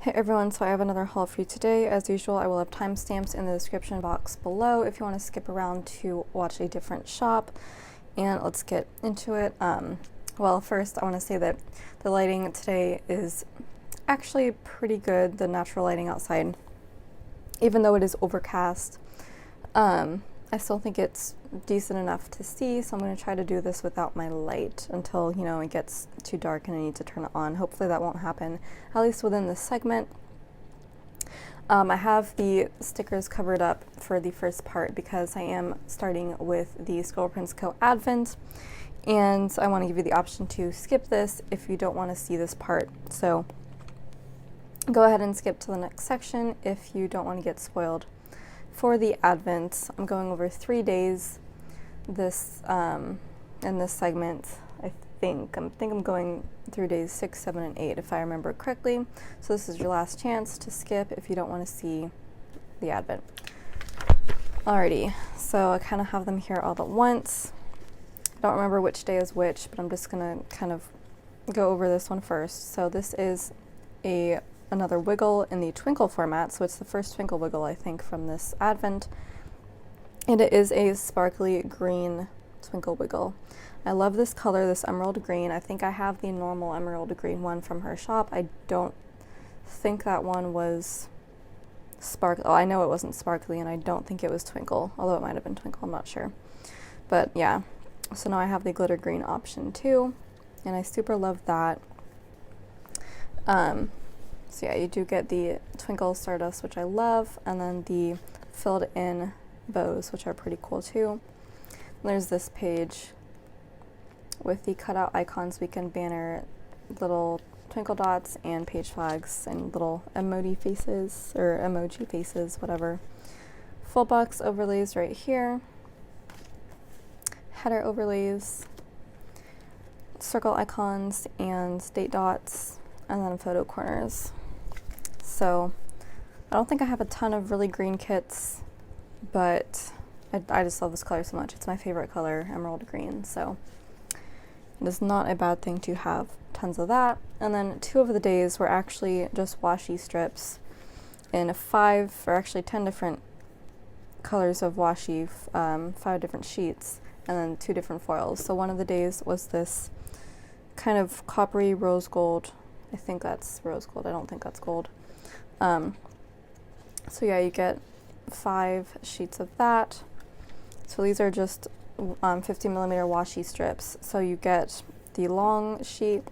Hey everyone, so I have another haul for you today. As usual, I will have timestamps in the description box below if you want to skip around to watch a different shop. And let's get into it. Well, first I want to say that the lighting today is actually pretty good, the natural lighting outside. Even though it is overcast, I still think it's decent enough to see, so I'm going to try to do this without my light until, it gets too dark and I need to turn it on. Hopefully that won't happen, at least within this segment. I have the stickers covered up for the first part because I am starting with the ScribblePrintsCo ADVENT, and I want to give you the option to skip this if you don't want to see this part. So go ahead and skip to the next section if you don't want to get spoiled. For the Advent, I'm going over 3 days this in this segment. I think I'm going through days 6, 7, and 8 if I remember correctly. So this is your last chance to skip if you don't want to see the Advent. Alrighty, so I kind of have them here all at once. I don't remember which day is which, but I'm just gonna kind of go over this one first. So this is another wiggle in the twinkle format, so it's the first twinkle wiggle I think from this Advent, and it is a sparkly green twinkle wiggle. I love this color, this emerald green. I think I have the normal emerald green one from her shop. I don't think that one was sparkly. Oh, I know it wasn't sparkly, and I don't think it was twinkle, although it might have been twinkle, I'm not sure. But yeah, so now I have the glitter green option too, and I super love that. So yeah, you do get the twinkle stardust, which I love, and then the filled in bows, which are pretty cool too. And there's this page with the cutout icons, weekend banner, little twinkle dots, and page flags, and little emoji faces, whatever. Full box overlays right here. Header overlays, circle icons, and date dots, and then photo corners. So I don't think I have a ton of really green kits, but I just love this color so much. It's my favorite color, emerald green, so it is not a bad thing to have tons of that. And then 2 of the days were actually just washi strips in 5, or actually 10 different colors of washi, 5 different sheets, and then 2 different foils. So one of the days was this kind of coppery rose gold. I think that's rose gold. I don't think that's gold. So yeah, you get 5 sheets of that. So these are just 50mm washi strips. So you get the long sheet,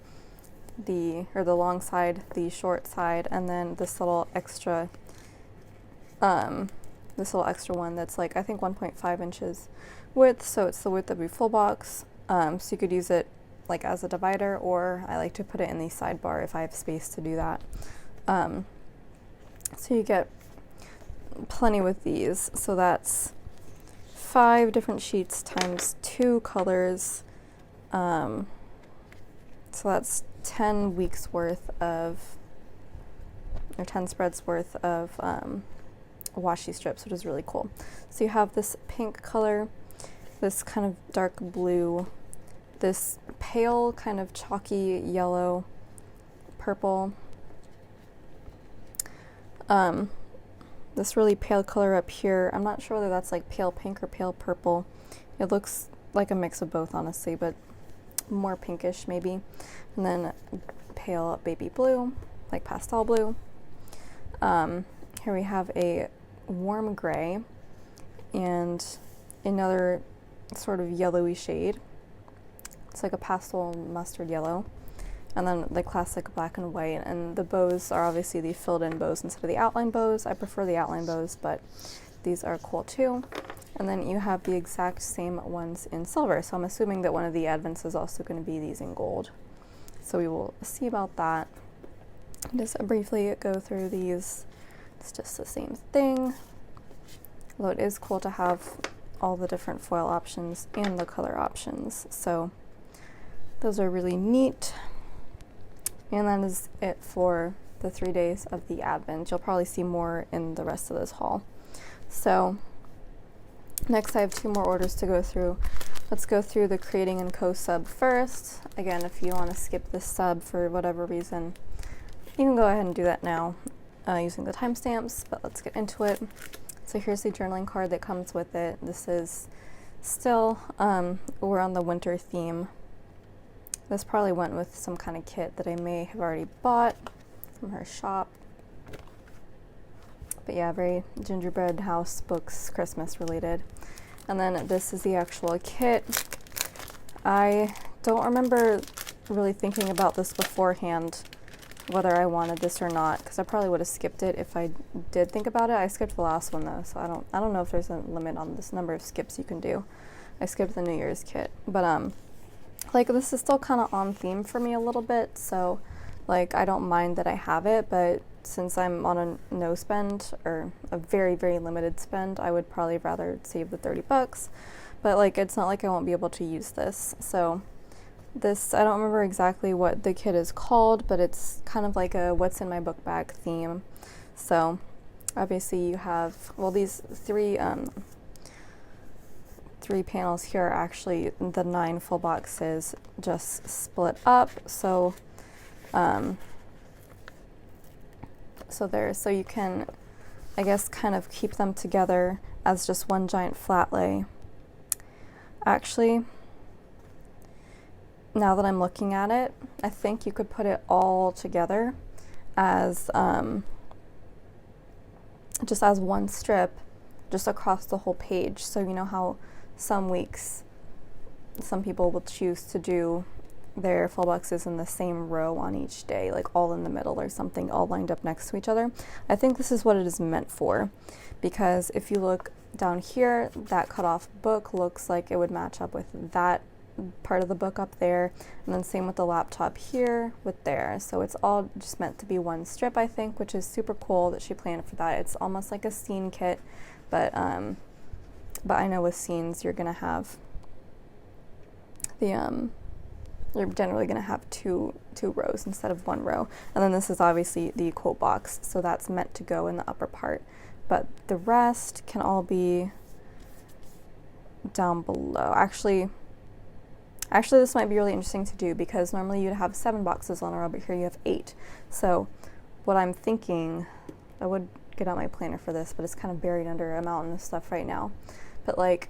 the long side, the short side, and then this little extra one that's like, I think 1.5 inches width. So it's the width of a full box. So you could use it like as a divider, or I like to put it in the sidebar if I have space to do that. So you get plenty with these. So that's 5 different sheets times 2 colors. So that's 10 weeks worth of, or 10 spreads worth of washi strips, which is really cool. So you have this pink color, this kind of dark blue, this pale kind of chalky yellow, purple, this really pale color up here. I'm not sure whether that's like pale pink or pale purple. It looks like a mix of both, honestly, but more pinkish maybe. And then pale baby blue, like pastel blue. Here we have a warm gray and another sort of yellowy shade. It's like a pastel mustard yellow, and then the classic black and white, and the bows are obviously the filled in bows instead of the outline bows. I prefer the outline bows, but these are cool too. And then you have the exact same ones in silver, so I'm assuming that one of the Advents is also going to be these in gold. So we will see about that. Just briefly go through these. It's just the same thing, although it is cool to have all the different foil options and the color options. So those are really neat. And that is it for the 3 days of the Advent. You'll probably see more in the rest of this haul. So next I have 2 more orders to go through. Let's go through the Creating & Co sub first. Again, if you want to skip this sub for whatever reason, You can go ahead and do that now using the timestamps, but let's get into it. So here's the journaling card that comes with it. This is still, we're on the winter theme. This probably went with some kind of kit that I may have already bought from her shop. But yeah, very gingerbread house books, Christmas related. And then this is the actual kit. I don't remember really thinking about this beforehand, whether I wanted this or not, because I probably would have skipped it if I did think about it. I skipped the last one though, so I don't know if there's a limit on this number of skips you can do. I skipped the New Year's kit, but like this is still kind of on theme for me a little bit, so like I don't mind that I have it, but since I'm on a no spend or a very, very limited spend, I would probably rather save the 30 bucks. But like it's not like I won't be able to use this. So this, I don't remember exactly what the kit is called, but it's kind of like a what's in my book bag theme. So obviously you have, well, these three panels here are actually the 9 full boxes just split up. So so you can, I guess, kind of keep them together as just one giant flat lay. Actually, now that I'm looking at it, I think you could put it all together as just as one strip just across the whole page. So you know how some weeks some people will choose to do their full boxes in the same row on each day, like all in the middle or something, all lined up next to each other. I think this is what it is meant for, because if you look down here, that cut off book looks like it would match up with that part of the book up there, and then same with the laptop here with there. So it's all just meant to be one strip, I think, which is super cool that she planned for that. It's almost like a scene kit, but I know with scenes you're gonna have the you're generally going to have two rows instead of one row. And then this is obviously the quote box, so that's meant to go in the upper part. But the rest can all be down below. Actually, this might be really interesting to do, because normally you'd have 7 boxes on a row, but here you have 8. So what I'm thinking, I would get out my planner for this, but it's kind of buried under a mountain of stuff right now. But like,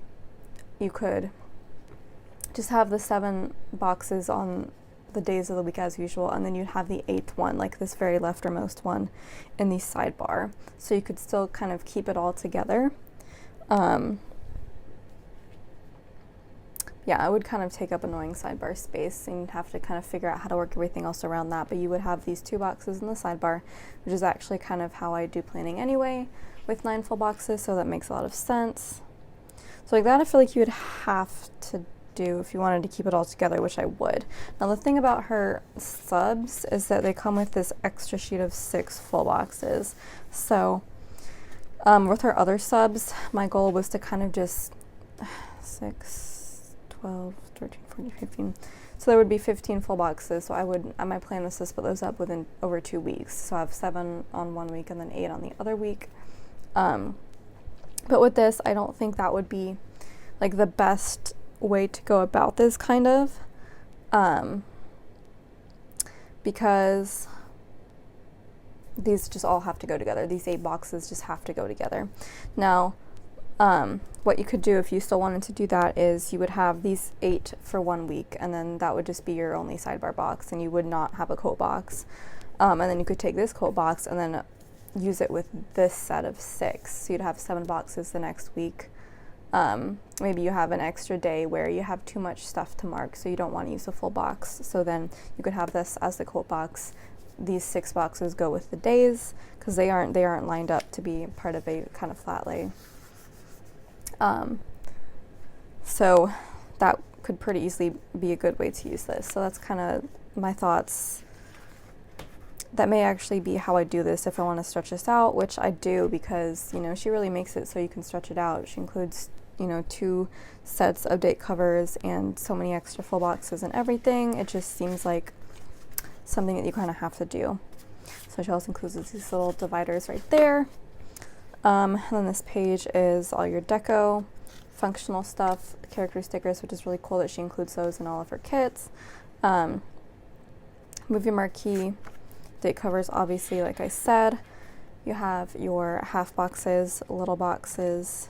you could just have the 7 boxes on the days of the week as usual, and then you'd have the 8th one, like this very leftermost one, in the sidebar. So you could still kind of keep it all together. Yeah, it would kind of take up annoying sidebar space, and you'd have to kind of figure out how to work everything else around that. But you would have these 2 boxes in the sidebar, which is actually kind of how I do planning anyway, with 9 full boxes, so that makes a lot of sense. So like that, I feel like you would have to do if you wanted to keep it all together, which I would. Now the thing about her subs is that they come with this extra sheet of 6 full boxes. So with her other subs, my goal was to kind of just 6, 12, 13, 14, 15. So there would be 15 full boxes. So my plan was to split those up within over 2 weeks. So I have 7 on one week and then 8 on the other week. But with this, I don't think that would be like the best way to go about this, kind of, because these just all have to go together. These 8 boxes just have to go together. Now, what you could do if you still wanted to do that is you would have these 8 for 1 week, and then that would just be your only sidebar box, and you would not have a coat box. And then you could take this coat box and then use it with this set of 6. So you'd have 7 boxes the next week. Maybe you have an extra day where you have too much stuff to mark, so you don't want to use a full box. So then you could have this as the quote box. These 6 boxes go with the days, because they aren't lined up to be part of a kind of flat lay. So that could pretty easily be a good way to use this. So that's kind of my thoughts. That may actually be how I do this if I want to stretch this out, which I do, because, you know, she really makes it so you can stretch it out. She includes, you know, 2 sets of date covers and so many extra full boxes and everything. It just seems like something that you kind of have to do. So she also includes these little dividers right there. And then this page is all your deco, functional stuff, character stickers, which is really cool that she includes those in all of her kits. Movie marquee, date covers, obviously, like I said. You have your half boxes, little boxes,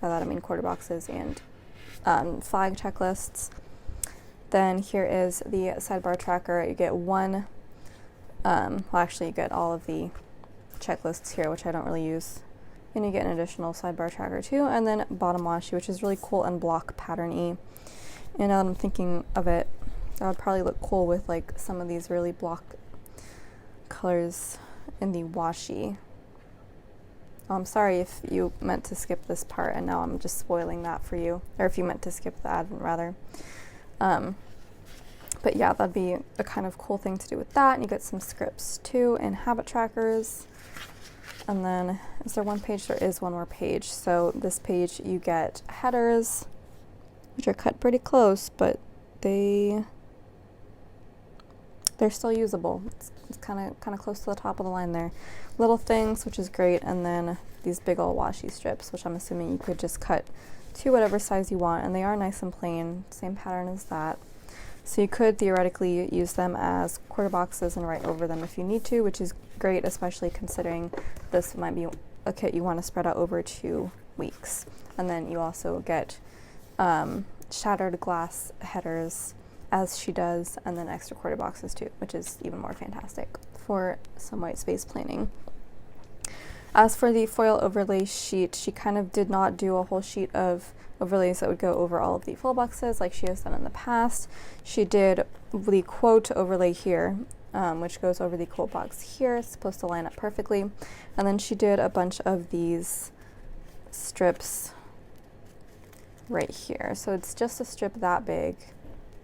by that I mean quarter boxes, and flag checklists. Then here is the sidebar tracker. You get one, well actually you get all of the checklists here, which I don't really use. And you get an additional sidebar tracker too, and then bottom washi, which is really cool and block pattern-y. And now that I'm thinking of it, that would probably look cool with like some of these really block colors in the washi. Oh, I'm sorry if you meant to skip this part and now I'm just spoiling that for you, or if you meant to skip the advent rather. But yeah, that'd be a kind of cool thing to do with that. And you get some scripts too and habit trackers. And then, is there one page? There is one more page. So this page you get headers, which are cut pretty close, but they're still usable. It's kind of close to the top of the line there. Little things, which is great, and then these big old washi strips, which I'm assuming you could just cut to whatever size you want, and they are nice and plain, same pattern as that. So you could theoretically use them as quarter boxes and write over them if you need to, which is great, especially considering this might be a kit you want to spread out over 2 weeks. And then you also get shattered glass headers, as she does, and then extra quarter boxes too, which is even more fantastic for some white space planning. As for the foil overlay sheet, she kind of did not do a whole sheet of overlays that would go over all of the full boxes like she has done in the past. She did the quote overlay here, which goes over the quote box here. It's supposed to line up perfectly. And then she did a bunch of these strips right here. So it's just a strip that big.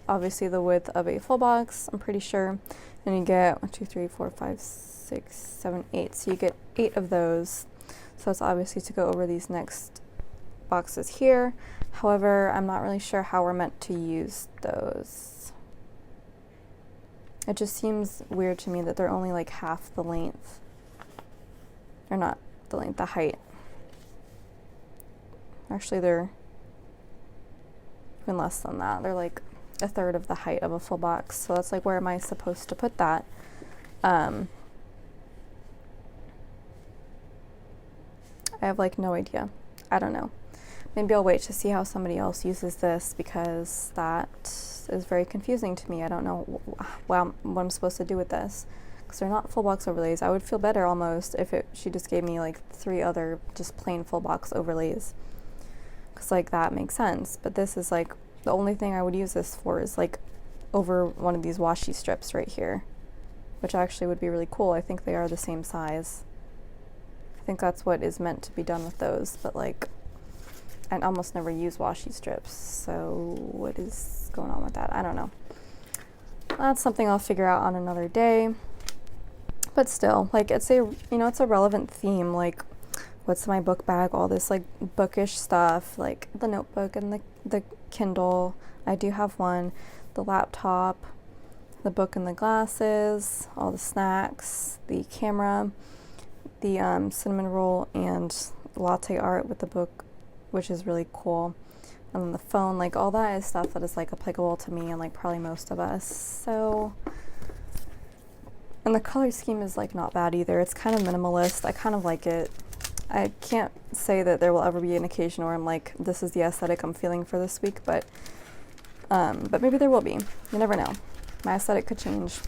Obviously the width of a full box, I'm pretty sure. And you get 1, 2, 3, 4, 5, 6, 7, 8. So you get 8 of those. So it's obviously to go over these next boxes here. However, I'm not really sure how we're meant to use those. It just seems weird to me that they're only like half the length. Or not the length, the height. Actually, they're even less than that. They're like a third of the height of a full box. So that's like, where am I supposed to put that? I have like no idea. I don't know. Maybe I'll wait to see how somebody else uses this, because that is very confusing to me. I don't know what I'm supposed to do with this, because they're not full box overlays. I would feel better almost if she just gave me like 3 other just plain full box overlays, because like that makes sense. But this is like, the only thing I would use this for is like over one of these washi strips right here, which actually would be really cool. I think they are the same size. I think that's what is meant to be done with those, but like I almost never use washi strips, so what is going on with that? I don't know. That's something I'll figure out on another day. But still, like it's a, it's a relevant theme, like what's in my book bag, all this like bookish stuff, like the notebook and the Kindle. I do have one, the laptop, the book and the glasses, all the snacks, the camera, the cinnamon roll and latte art with the book, which is really cool, and then the phone, like all that is stuff that is like applicable to me and like probably most of us. So, and the color scheme is like not bad either. It's kind of minimalist. I kind of like it. I can't say that there will ever be an occasion where I'm like, this is the aesthetic I'm feeling for this week, but maybe there will be. You never know. My aesthetic could change.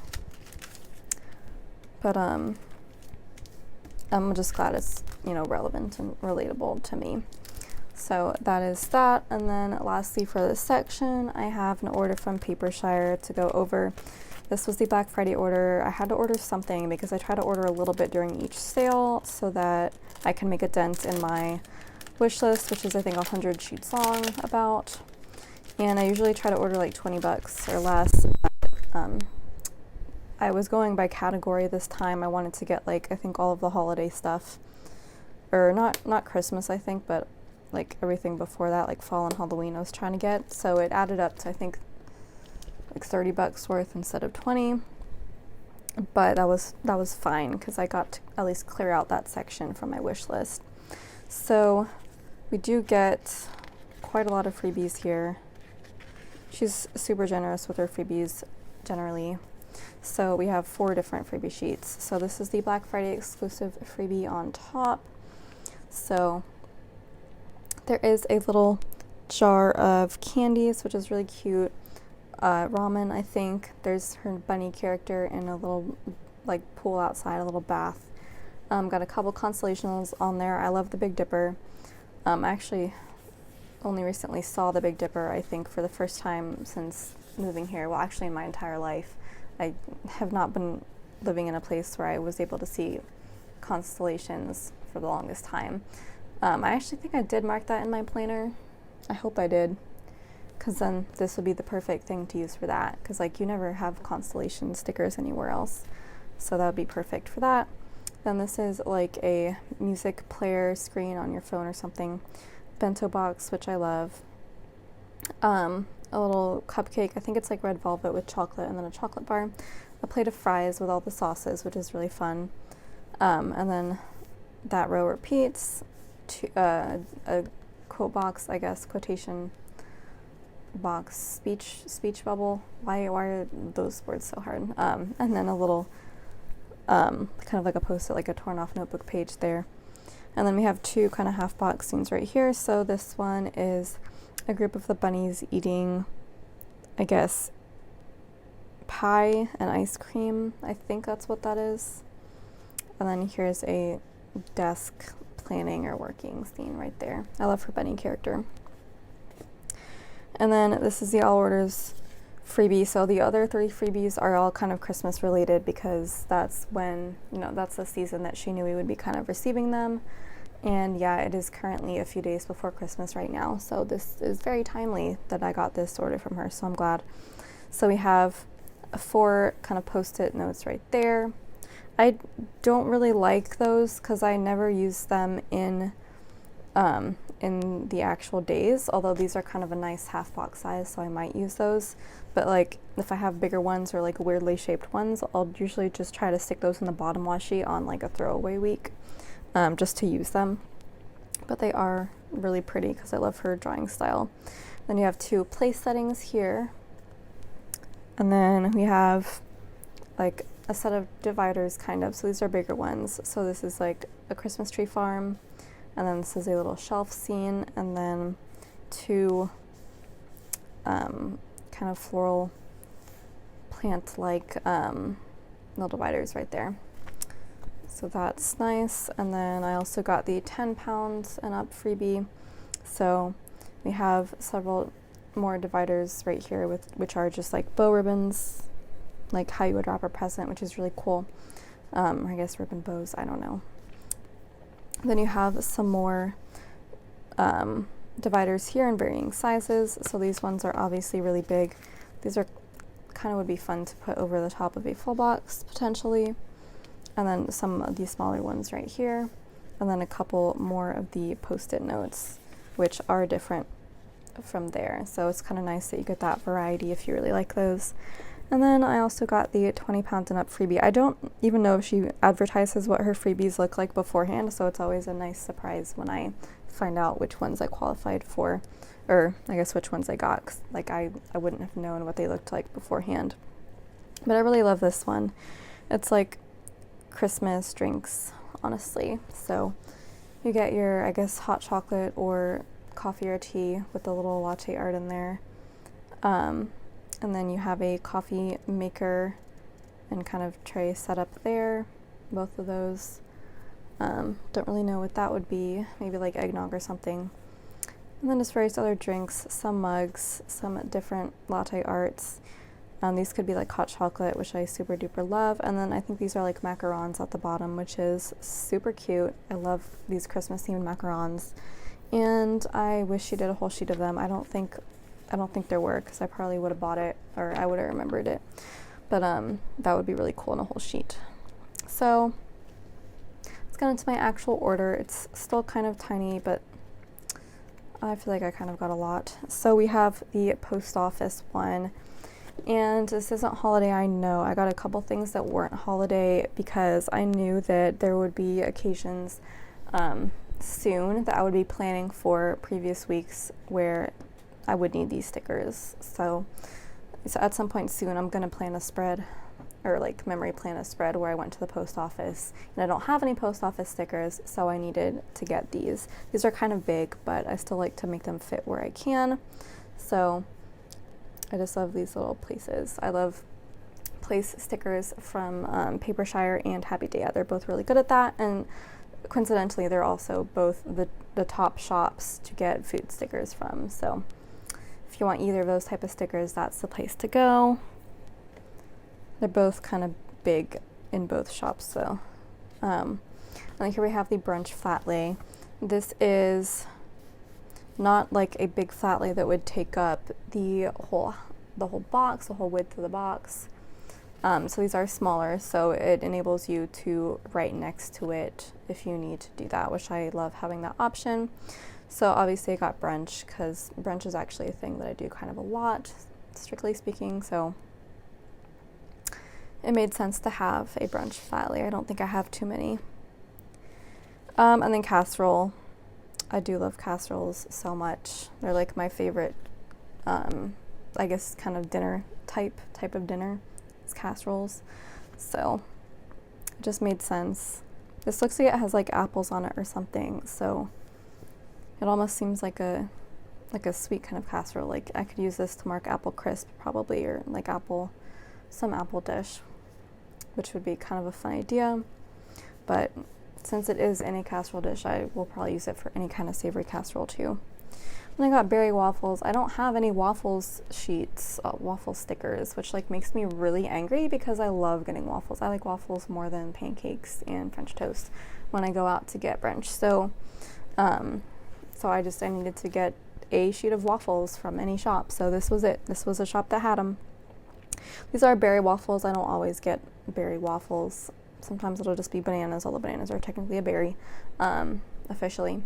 But I'm just glad it's, relevant and relatable to me. So that is that. And then lastly for this section, I have an order from Papershire to go over. This was the Black Friday order. I had to order something because I try to order a little bit during each sale so that I can make a dent in my wish list, which is I think 100 sheets long about. And I usually try to order like 20 bucks or less. But, I was going by category this time. I wanted to get like, I think all of the holiday stuff, or not Christmas, I think, but like everything before that, like fall and Halloween I was trying to get. So it added up to I think like 30 bucks worth instead of 20. But that was fine because I got to at least clear out that section from my wish list. So we do get quite a lot of freebies here. She's super generous with her freebies generally. So we have 4 different freebie sheets. So this is the Black Friday exclusive freebie on top. So there is a little jar of candies, which is really cute. Ramen, I think. There's her bunny character in a little like pool outside, a little bath. Got a couple constellations on there. I love the Big Dipper. I actually only recently saw the Big Dipper, I think, for the first time since moving here. Well, actually in my entire life. I have not been living in a place where I was able to see constellations for the longest time. I actually think I did mark that in my planner. I hope I did, because then this would be the perfect thing to use for that, because like you never have constellation stickers anywhere else, so that would be perfect for that. Then this is like a music player screen on your phone or something. Bento box, which I love. A little cupcake, I think it's like red velvet with chocolate, and then a chocolate bar. A plate of fries with all the sauces, which is really fun. And then that row repeats. A quote box, I guess, quotation box, speech bubble. Why are those words so hard? And then a little kind of like a post-it, like a torn off notebook page there. And then we have 2 kind of half box scenes right here. So this one is a group of the bunnies eating, I guess, pie and ice cream. I think that's what that is. And then here's a desk planning or working scene right there. I love her bunny character. And then this is the All Orders freebie. So the other 3 freebies are all kind of Christmas related, because that's when, that's the season that she knew we would be kind of receiving them. And yeah, it is currently a few days before Christmas right now, so this is very timely that I got this order from her, so I'm glad. So we have 4 kind of post-it notes right there. I don't really like those because I never use them in the actual days, although these are kind of a nice half box size, so I might use those. But like if I have bigger ones or like weirdly shaped ones, I'll usually just try to stick those in the bottom washi on like a throwaway week. Just to use them. But they are really pretty because I love her drawing style. Then you have 2 place settings here. And then we have like a set of dividers kind of. So these are bigger ones. So this is like a Christmas tree farm. And then this is a little shelf scene. And then 2 kind of floral plant-like little dividers right there. So that's nice. And then I also got the 10 pounds and up freebie. So we have several more dividers right here, which are just like bow ribbons, like how you would wrap a present, which is really cool. I guess ribbon bows, I don't know. Then you have some more dividers here in varying sizes. So these ones are obviously really big. These are kind of would be fun to put over the top of a full box potentially. And then some of these smaller ones right here, and then a couple more of the post-it notes, which are different from there. So it's kind of nice that you get that variety if you really like those. And then I also got the 20 pounds and up freebie. I don't even know if she advertises what her freebies look like beforehand, so it's always a nice surprise when I find out which ones I qualified for, or I guess which ones I got, 'cause like I wouldn't have known what they looked like beforehand. But I really love this one. It's like Christmas drinks, honestly. So you get your, I guess, hot chocolate or coffee or tea with the little latte art in there. And then you have a coffee maker and kind of tray set up there, both of those. Don't really know what that would be, maybe like eggnog or something. And then just various other drinks, some mugs, some different latte arts. These could be like hot chocolate, which I super duper love. And then I think these are like macarons at the bottom, which is super cute. I love these Christmas themed macarons. And I wish she did a whole sheet of them. I don't think there were, because I probably would have bought it, or I would have remembered it. But that would be really cool in a whole sheet. So let's get into my actual order. It's still kind of tiny, but I feel like I kind of got a lot. So we have the post office one. And this isn't holiday, I know. I got a couple things that weren't holiday because I knew that there would be occasions soon that I would be planning for previous weeks where I would need these stickers. So at some point soon I'm going to plan a spread or like memory plan a spread where I went to the post office, and I don't have any post office stickers, so I needed to get these. These are kind of big, but I still like to make them fit where I can. So I just love these little places. I love place stickers from Papershire and Happy Day. They're both really good at that, and coincidentally they're also both the top shops to get food stickers from. So if you want either of those type of stickers, that's the place to go. They're both kind of big in both shops. So and then here we have the brunch flat lay. This is not like a big flat lay that would take up the whole box, the whole width of the box. So these are smaller, so it enables you to write next to it if you need to do that, which I love having that option. So obviously I got brunch because brunch is actually a thing that I do kind of a lot, strictly speaking, so it made sense to have a brunch flat lay. I don't think I have too many. And then casserole. I do love casseroles so much. They're like my favorite, I guess, kind of dinner type of dinner. Casseroles, so it just made sense. This looks like it has like apples on it or something, so it almost seems like a sweet kind of casserole. Like I could use this to mark apple crisp probably, or like some apple dish, which would be kind of a fun idea. But since it is in a casserole dish, I will probably use it for any kind of savory casserole too. And I got berry waffles. I don't have any waffles sheets, waffle stickers, which like makes me really angry because I love getting waffles. I like waffles more than pancakes and French toast when I go out to get brunch. So, I needed to get a sheet of waffles from any shop. So this was it. This was a shop that had them. These are berry waffles. I don't always get berry waffles. Sometimes it'll just be bananas. All the bananas are technically a berry, officially.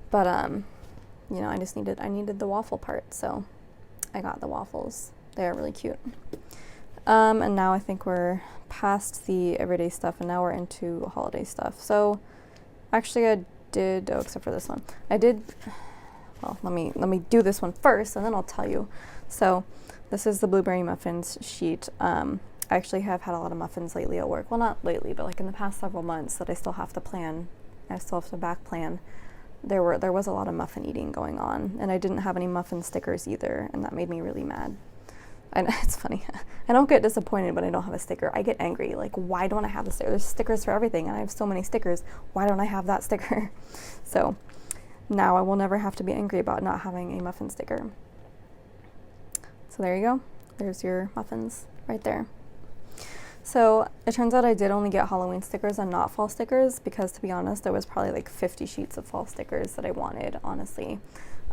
But you know, I needed the waffle part, so I got the waffles. They're really cute. And now I think we're past the everyday stuff, and now we're into holiday stuff. So actually I did, except for this one. Well, let me do this one first, and then I'll tell you. So this is the blueberry muffins sheet. I actually have had a lot of muffins lately at work. Well, not lately, but like in the past several months that I still have to plan. I still have to back plan. There was a lot of muffin eating going on, and I didn't have any muffin stickers either, and that made me really mad. And it's funny. I don't get disappointed when I don't have a sticker. I get angry. Like, why don't I have the sticker? There's stickers for everything, and I have so many stickers. Why don't I have that sticker? So now I will never have to be angry about not having a muffin sticker. So there you go. There's your muffins right there. So it turns out I did only get Halloween stickers and not fall stickers, because to be honest, there was probably like 50 sheets of fall stickers that I wanted, honestly.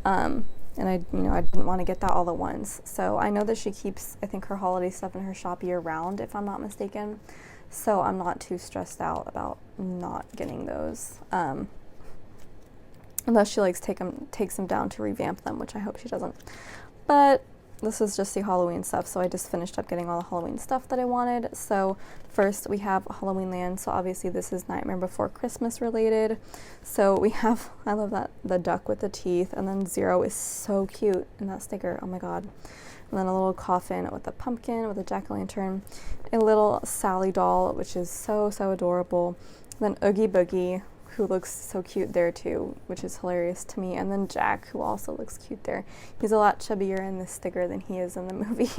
And I didn't want to get that all at once. So I know that she keeps, I think, her holiday stuff in her shop year round, if I'm not mistaken. So I'm not too stressed out about not getting those. Unless she likes takes them down to revamp them, which I hope she doesn't. But this is just the Halloween stuff, so I just finished up getting all the Halloween stuff that I wanted. So first we have Halloween Land, so obviously this is Nightmare Before Christmas related. So we have, I love that, the duck with the teeth, and then Zero is so cute in that sticker, oh my god. And then a little coffin with a pumpkin, with a jack-o'-lantern, a little Sally doll, which is so, so adorable. Then Oogie Boogie, who looks so cute there too, which is hilarious to me. And then Jack, who also looks cute there. He's a lot chubbier in this sticker than he is in the movie.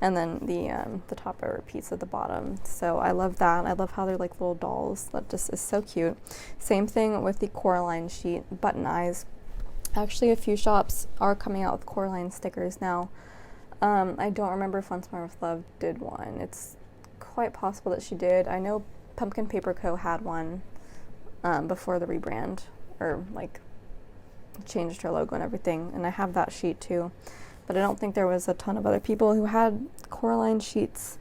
And then the top row repeats at the bottom. So I love that. I love how they're like little dolls. That just is so cute. Same thing with the Coraline sheet, button eyes. Actually, a few shops are coming out with Coraline stickers now. I don't remember if Once More With Love did one. It's quite possible that she did. I know Pumpkin Paper Co. had one before the rebrand, or like changed her logo and everything, and I have that sheet too, but I don't think there was a ton of other people who had Coraline sheets.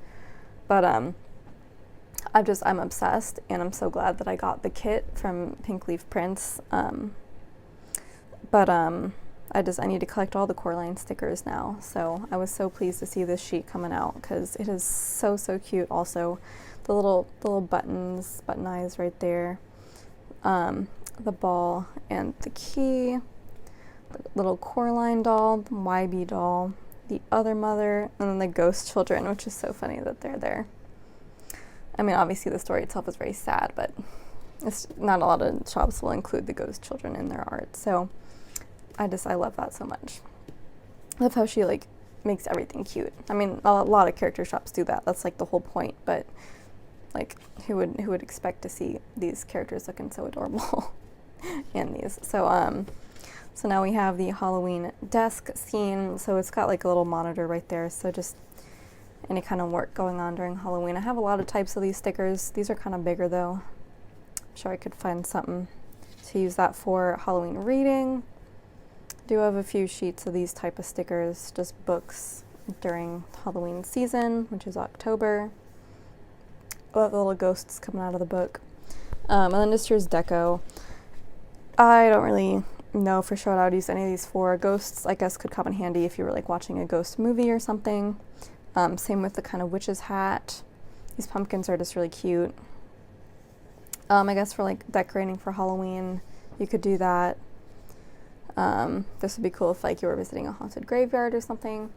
But I'm obsessed, and I'm so glad that I got the kit from Pink Leaf Prints. I need to collect all the Coraline stickers now, so I was so pleased to see this sheet coming out, because it is so, so cute. Also, the little button eyes right there, the ball and the key, the little Coraline doll, the YB doll, the other mother, and then the ghost children, which is so funny that they're there. I mean, obviously the story itself is very sad, but it's not a lot of shops will include the ghost children in their art. So I love that so much. I love how she like makes everything cute. I mean, a lot of character shops do that. That's like the whole point, but like who would expect to see these characters looking so adorable in these. So now we have the Halloween desk scene. So it's got like a little monitor right there. So just any kind of work going on during Halloween. I have a lot of types of these stickers. These are kind of bigger though. I'm sure I could find something to use that for Halloween reading. I do have a few sheets of these type of stickers, just books during Halloween season, which is October. Oh, the little ghosts coming out of the book. And then just here's deco. I don't really know for sure what I would use any of these for. Ghosts, I guess, could come in handy if you were like watching a ghost movie or something. Same with the kind of witch's hat. These pumpkins are just really cute. I guess for like decorating for Halloween, you could do that. This would be cool if like you were visiting a haunted graveyard or something.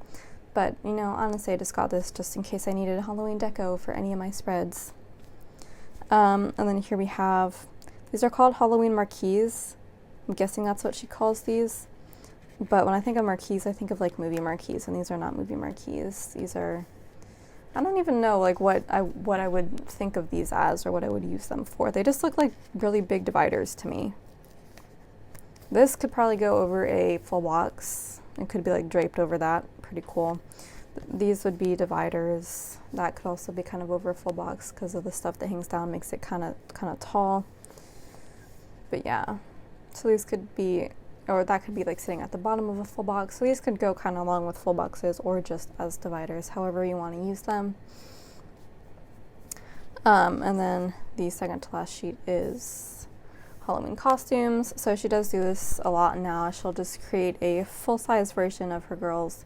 But, you know, honestly, I just got this just in case I needed a Halloween deco for any of my spreads. And then here we have, these are called Halloween marquees. I'm guessing that's what she calls these. But when I think of marquees, I think of like movie marquees, and these are not movie marquees. These are, I don't even know like what I would think of these as or what I would use them for. They just look like really big dividers to me. This could probably go over a full box. It could be like draped over that. Pretty cool. These would be dividers. That could also be kind of over a full box because of the stuff that hangs down makes it kind of tall. But yeah, so these could be, or that could be like sitting at the bottom of a full box. So these could go kind of along with full boxes or just as dividers, however you want to use them. And then the second to last sheet is Halloween costumes. So she does do this a lot now. She'll just create a full-size version of her girls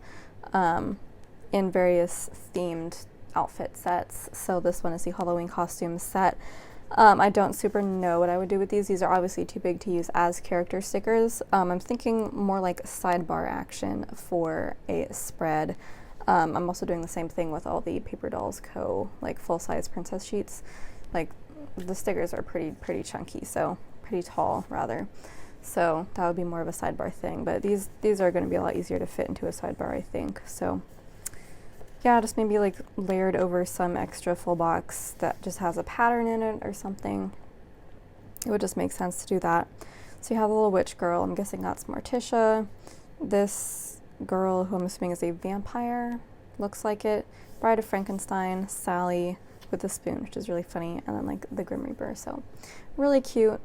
in various themed outfit sets. So this one is the Halloween costume set. I don't super know what I would do with these. These are obviously too big to use as character stickers. I'm thinking more like sidebar action for a spread. I'm also doing the same thing with all the PaperDolls.Co like full-size princess sheets. Like the stickers are pretty chunky, so pretty tall rather. So that would be more of a sidebar thing, but these are going to be a lot easier to fit into a sidebar, I think. So yeah, just maybe like layered over some extra full box that just has a pattern in it or something. It would just make sense to do that. So you have the little witch girl. I'm guessing that's Morticia. This girl, who I'm assuming is a vampire, looks like it. Bride of Frankenstein, Sally with a spoon, which is really funny, and then like the Grim Reaper. So really cute.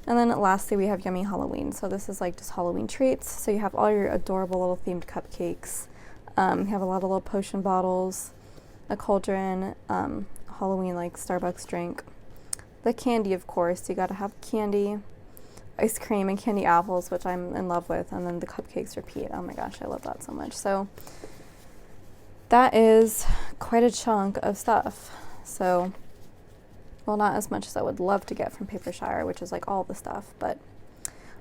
And then lastly, we have Yummy Halloween. So this is like just Halloween treats. So you have all your adorable little themed cupcakes. You have a lot of little potion bottles, a cauldron, Halloween like Starbucks drink. The candy, of course, you gotta have candy, ice cream, and candy apples, which I'm in love with. And then the cupcakes repeat. Oh my gosh, I love that so much. So that is quite a chunk of stuff. So, well, not as much as I would love to get from Papershire, which is like all the stuff, but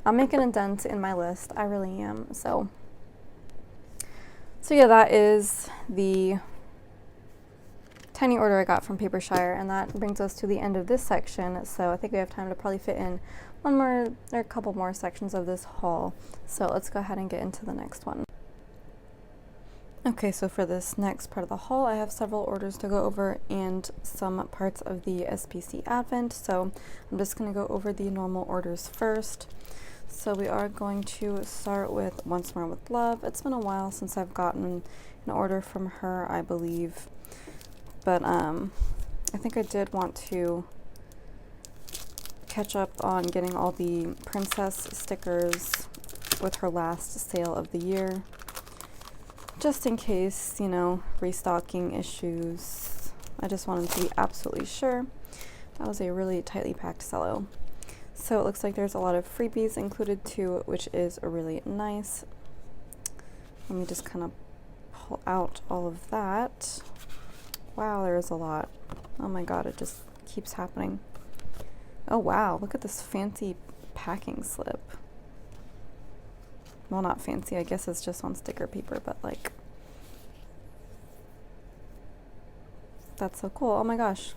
I'm making a dent in my list. I really am. So yeah, that is the tiny order I got from Papershire, and that brings us to the end of this section. So I think we have time to probably fit in one more or a couple more sections of this haul. So let's go ahead and get into the next one. Okay, so for this next part of the haul, I have several orders to go over and some parts of the SPC Advent. So I'm just going to go over the normal orders first. So we are going to start with Once More with Love. It's been a while since I've gotten an order from her, I believe. But I think I did want to catch up on getting all the princess stickers with her last sale of the year. Just in case, you know, restocking issues. I just wanted to be absolutely sure. That was a really tightly packed cello. So it looks like there's a lot of freebies included too, which is really nice. Let me just kind of pull out all of that. Wow, there is a lot. Oh my god, it just keeps happening. Oh wow, look at this fancy packing slip. well, not fancy, I guess it's just on sticker paper, but like, that's so cool. Oh my gosh.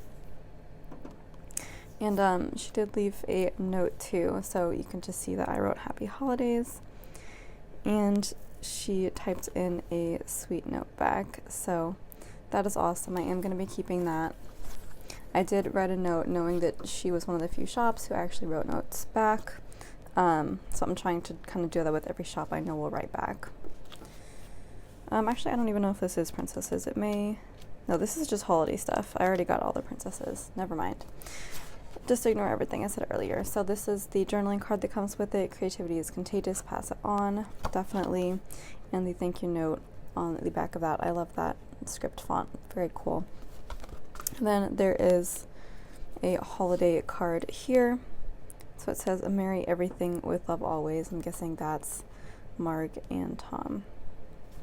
And she did leave a note too, so you can just see that I wrote Happy Holidays. And she typed in a sweet note back, so that is awesome. I am going to be keeping that. I did write a note knowing that she was one of the few shops who actually wrote notes back. So I'm trying to kind of do that with every shop I know will write back. Actually, I don't even know if this is princesses. It may... No, this is just holiday stuff. I already got all the princesses. Never mind. Just ignore everything I said earlier. So this is the journaling card that comes with it. Creativity is contagious. Pass it on. Definitely. And the thank you note on the back of that. I love that script font. Very cool. And then there is a holiday card here. So it says, "Merry everything with love always." I'm guessing that's Marg and Tom.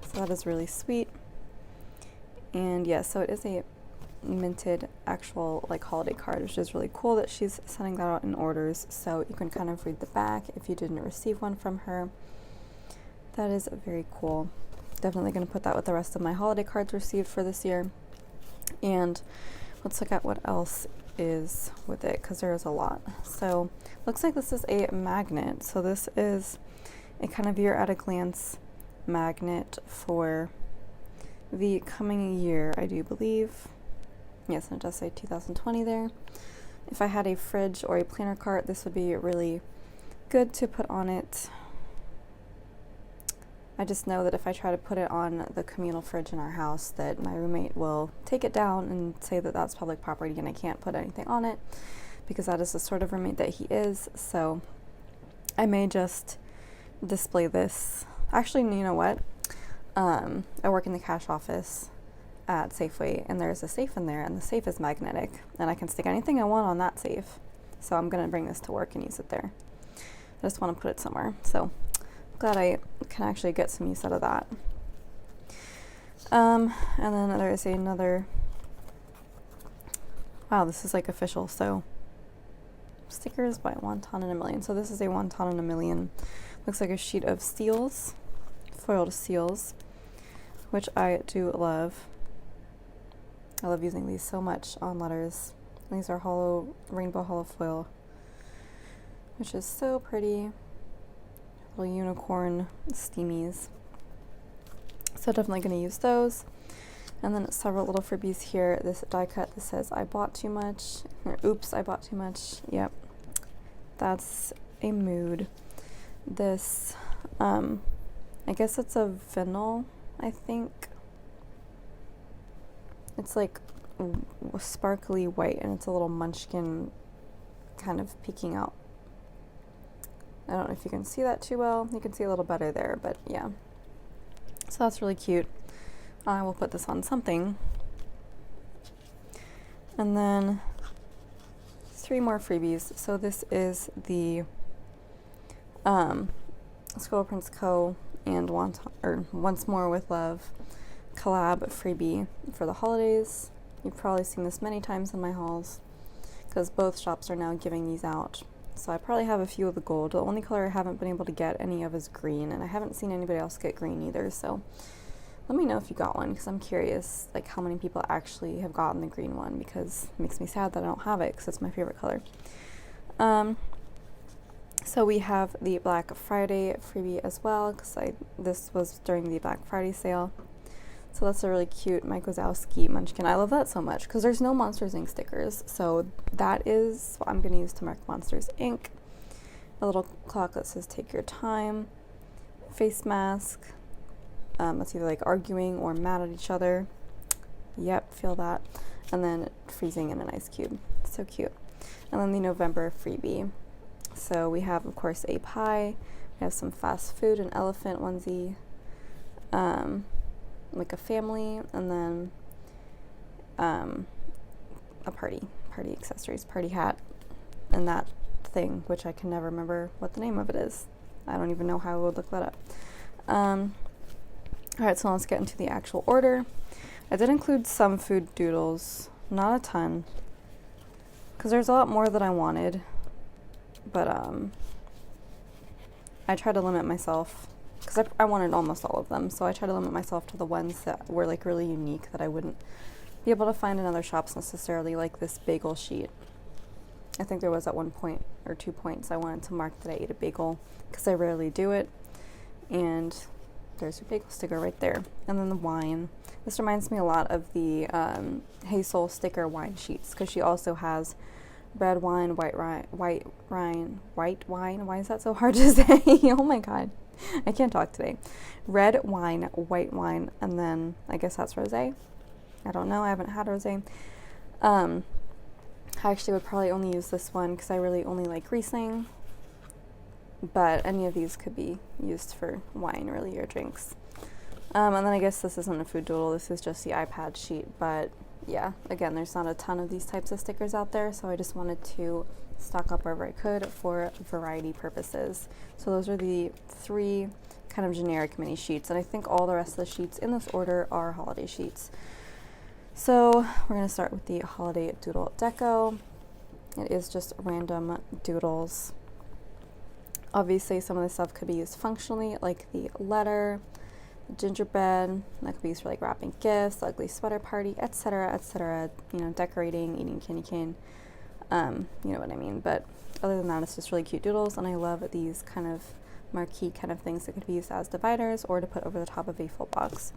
So that is really sweet. And yeah, so it is a minted actual like holiday card, which is really cool that she's sending that out in orders, so you can kind of read the back if you didn't receive one from her. That is very cool. Definitely going to put that with the rest of my holiday cards received for this year. And let's look at what else is with it, because there is a lot. So looks like this is a magnet. So this is a kind of year at a glance magnet for the coming year, I do believe. Yes, and it does say 2020 there. If I had a fridge or a planner cart, this would be really good to put on it. I just know that if I try to put it on the communal fridge in our house, that my roommate will take it down and say that that's public property and I can't put anything on it, because that is the sort of roommate that he is. So I may just display this. Actually, you know what? I work in the cash office at Safeway, and there's a safe in there, and the safe is magnetic, and I can stick anything I want on that safe. So I'm going to bring this to work and use it there. I just want to put it somewhere. So glad I can actually get some use out of that. And then there is another, wow, this is like official. So stickers by Wonton in a Million. So this is a Wonton in a Million. Looks like a sheet of seals, foiled seals, which I do love. I love using these so much on letters. These are hollow, rainbow hollow foil, which is so pretty. Little unicorn steamies. So definitely going to use those. And then several little freebies here. This die cut that says, "I bought too much," or "Oops, I bought too much." Yep. That's a mood. This, I guess it's a vinyl, I think. It's like sparkly white, and it's a little munchkin kind of peeking out. I don't know if you can see that too well. You can see a little better there, but yeah. So that's really cute. I will put this on something. And then 3 more freebies. So this is the ScribblePrintsCo and Once More with Love collab freebie for the holidays. You've probably seen this many times in my hauls, because both shops are now giving these out. So I probably have a few of the gold. The only color I haven't been able to get any of is green, and I haven't seen anybody else get green either. So let me know if you got one, because I'm curious like how many people actually have gotten the green one, because it makes me sad that I don't have it, because it's my favorite color. So we have the Black Friday freebie as well, because this was during the Black Friday sale. So that's a really cute Mike Wazowski munchkin. I love that so much, because there's no Monsters Inc. stickers. So that is what I'm going to use to mark Monsters Inc. A little clock that says "Take your time." Face mask. That's either like arguing or mad at each other. Yep, feel that. And then freezing in an ice cube. So cute. And then the November freebie. So we have, of course, a pie. We have some fast food, an elephant onesie, like a family, and then a party accessories, party hat, and that thing, which I can never remember what the name of it is. I don't even know how I would look that up. Alright, so let's get into the actual order. I did include some food doodles, not a ton, because there's a lot more that I wanted, but I try to limit myself because I wanted almost all of them, so I tried to limit myself to the ones that were like really unique that I wouldn't be able to find in other shops necessarily, like this bagel sheet. I think there was at 1 point or 2 points I wanted to mark that I ate a bagel, because I rarely do it. And there's your bagel sticker right there. And then the wine. This reminds me a lot of the Hazel sticker wine sheets, because she also has red wine, white wine. Why is that so hard to say? Oh my god, I can't talk today. Red wine, white wine, and then I guess that's rosé. I don't know. I haven't had rosé. I actually would probably only use this one because I really only like Riesling. But any of these could be used for wine, really, or drinks. And then I guess this isn't a food doodle. This is just the iPad sheet, but yeah, again, there's not a ton of these types of stickers out there, so I just wanted to stock up wherever I could for variety purposes. So those are the 3 kind of generic mini sheets, and I think all the rest of the sheets in this order are holiday sheets. So we're going to start with the holiday doodle deco. It is just random doodles. Obviously, some of this stuff could be used functionally, like the letter, gingerbread, that could be used for like wrapping gifts, ugly sweater party, etc., etc., you know, decorating, eating candy cane, you know what I mean. But other than that, it's just really cute doodles, and I love these kind of marquee kind of things that could be used as dividers or to put over the top of a full box.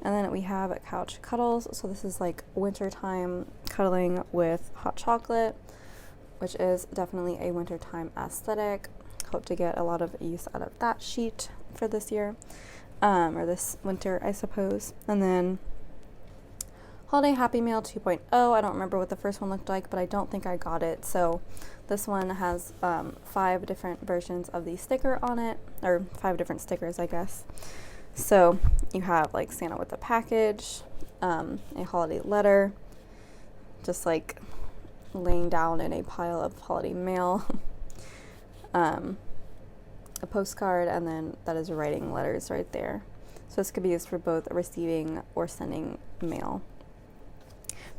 And then we have couch cuddles. So this is like wintertime cuddling with hot chocolate, which is definitely a wintertime aesthetic. Hope to get a lot of use out of that sheet for this year. Or this winter, I suppose. And then Holiday Happy Mail 2.0. I don't remember what the first one looked like, but I don't think I got it. So this one has 5 different versions of the sticker on it, or 5 different stickers, I guess. So you have like Santa with a package, a holiday letter, just like laying down in a pile of holiday mail, a postcard, and then that is writing letters right there. So this could be used for both receiving or sending mail.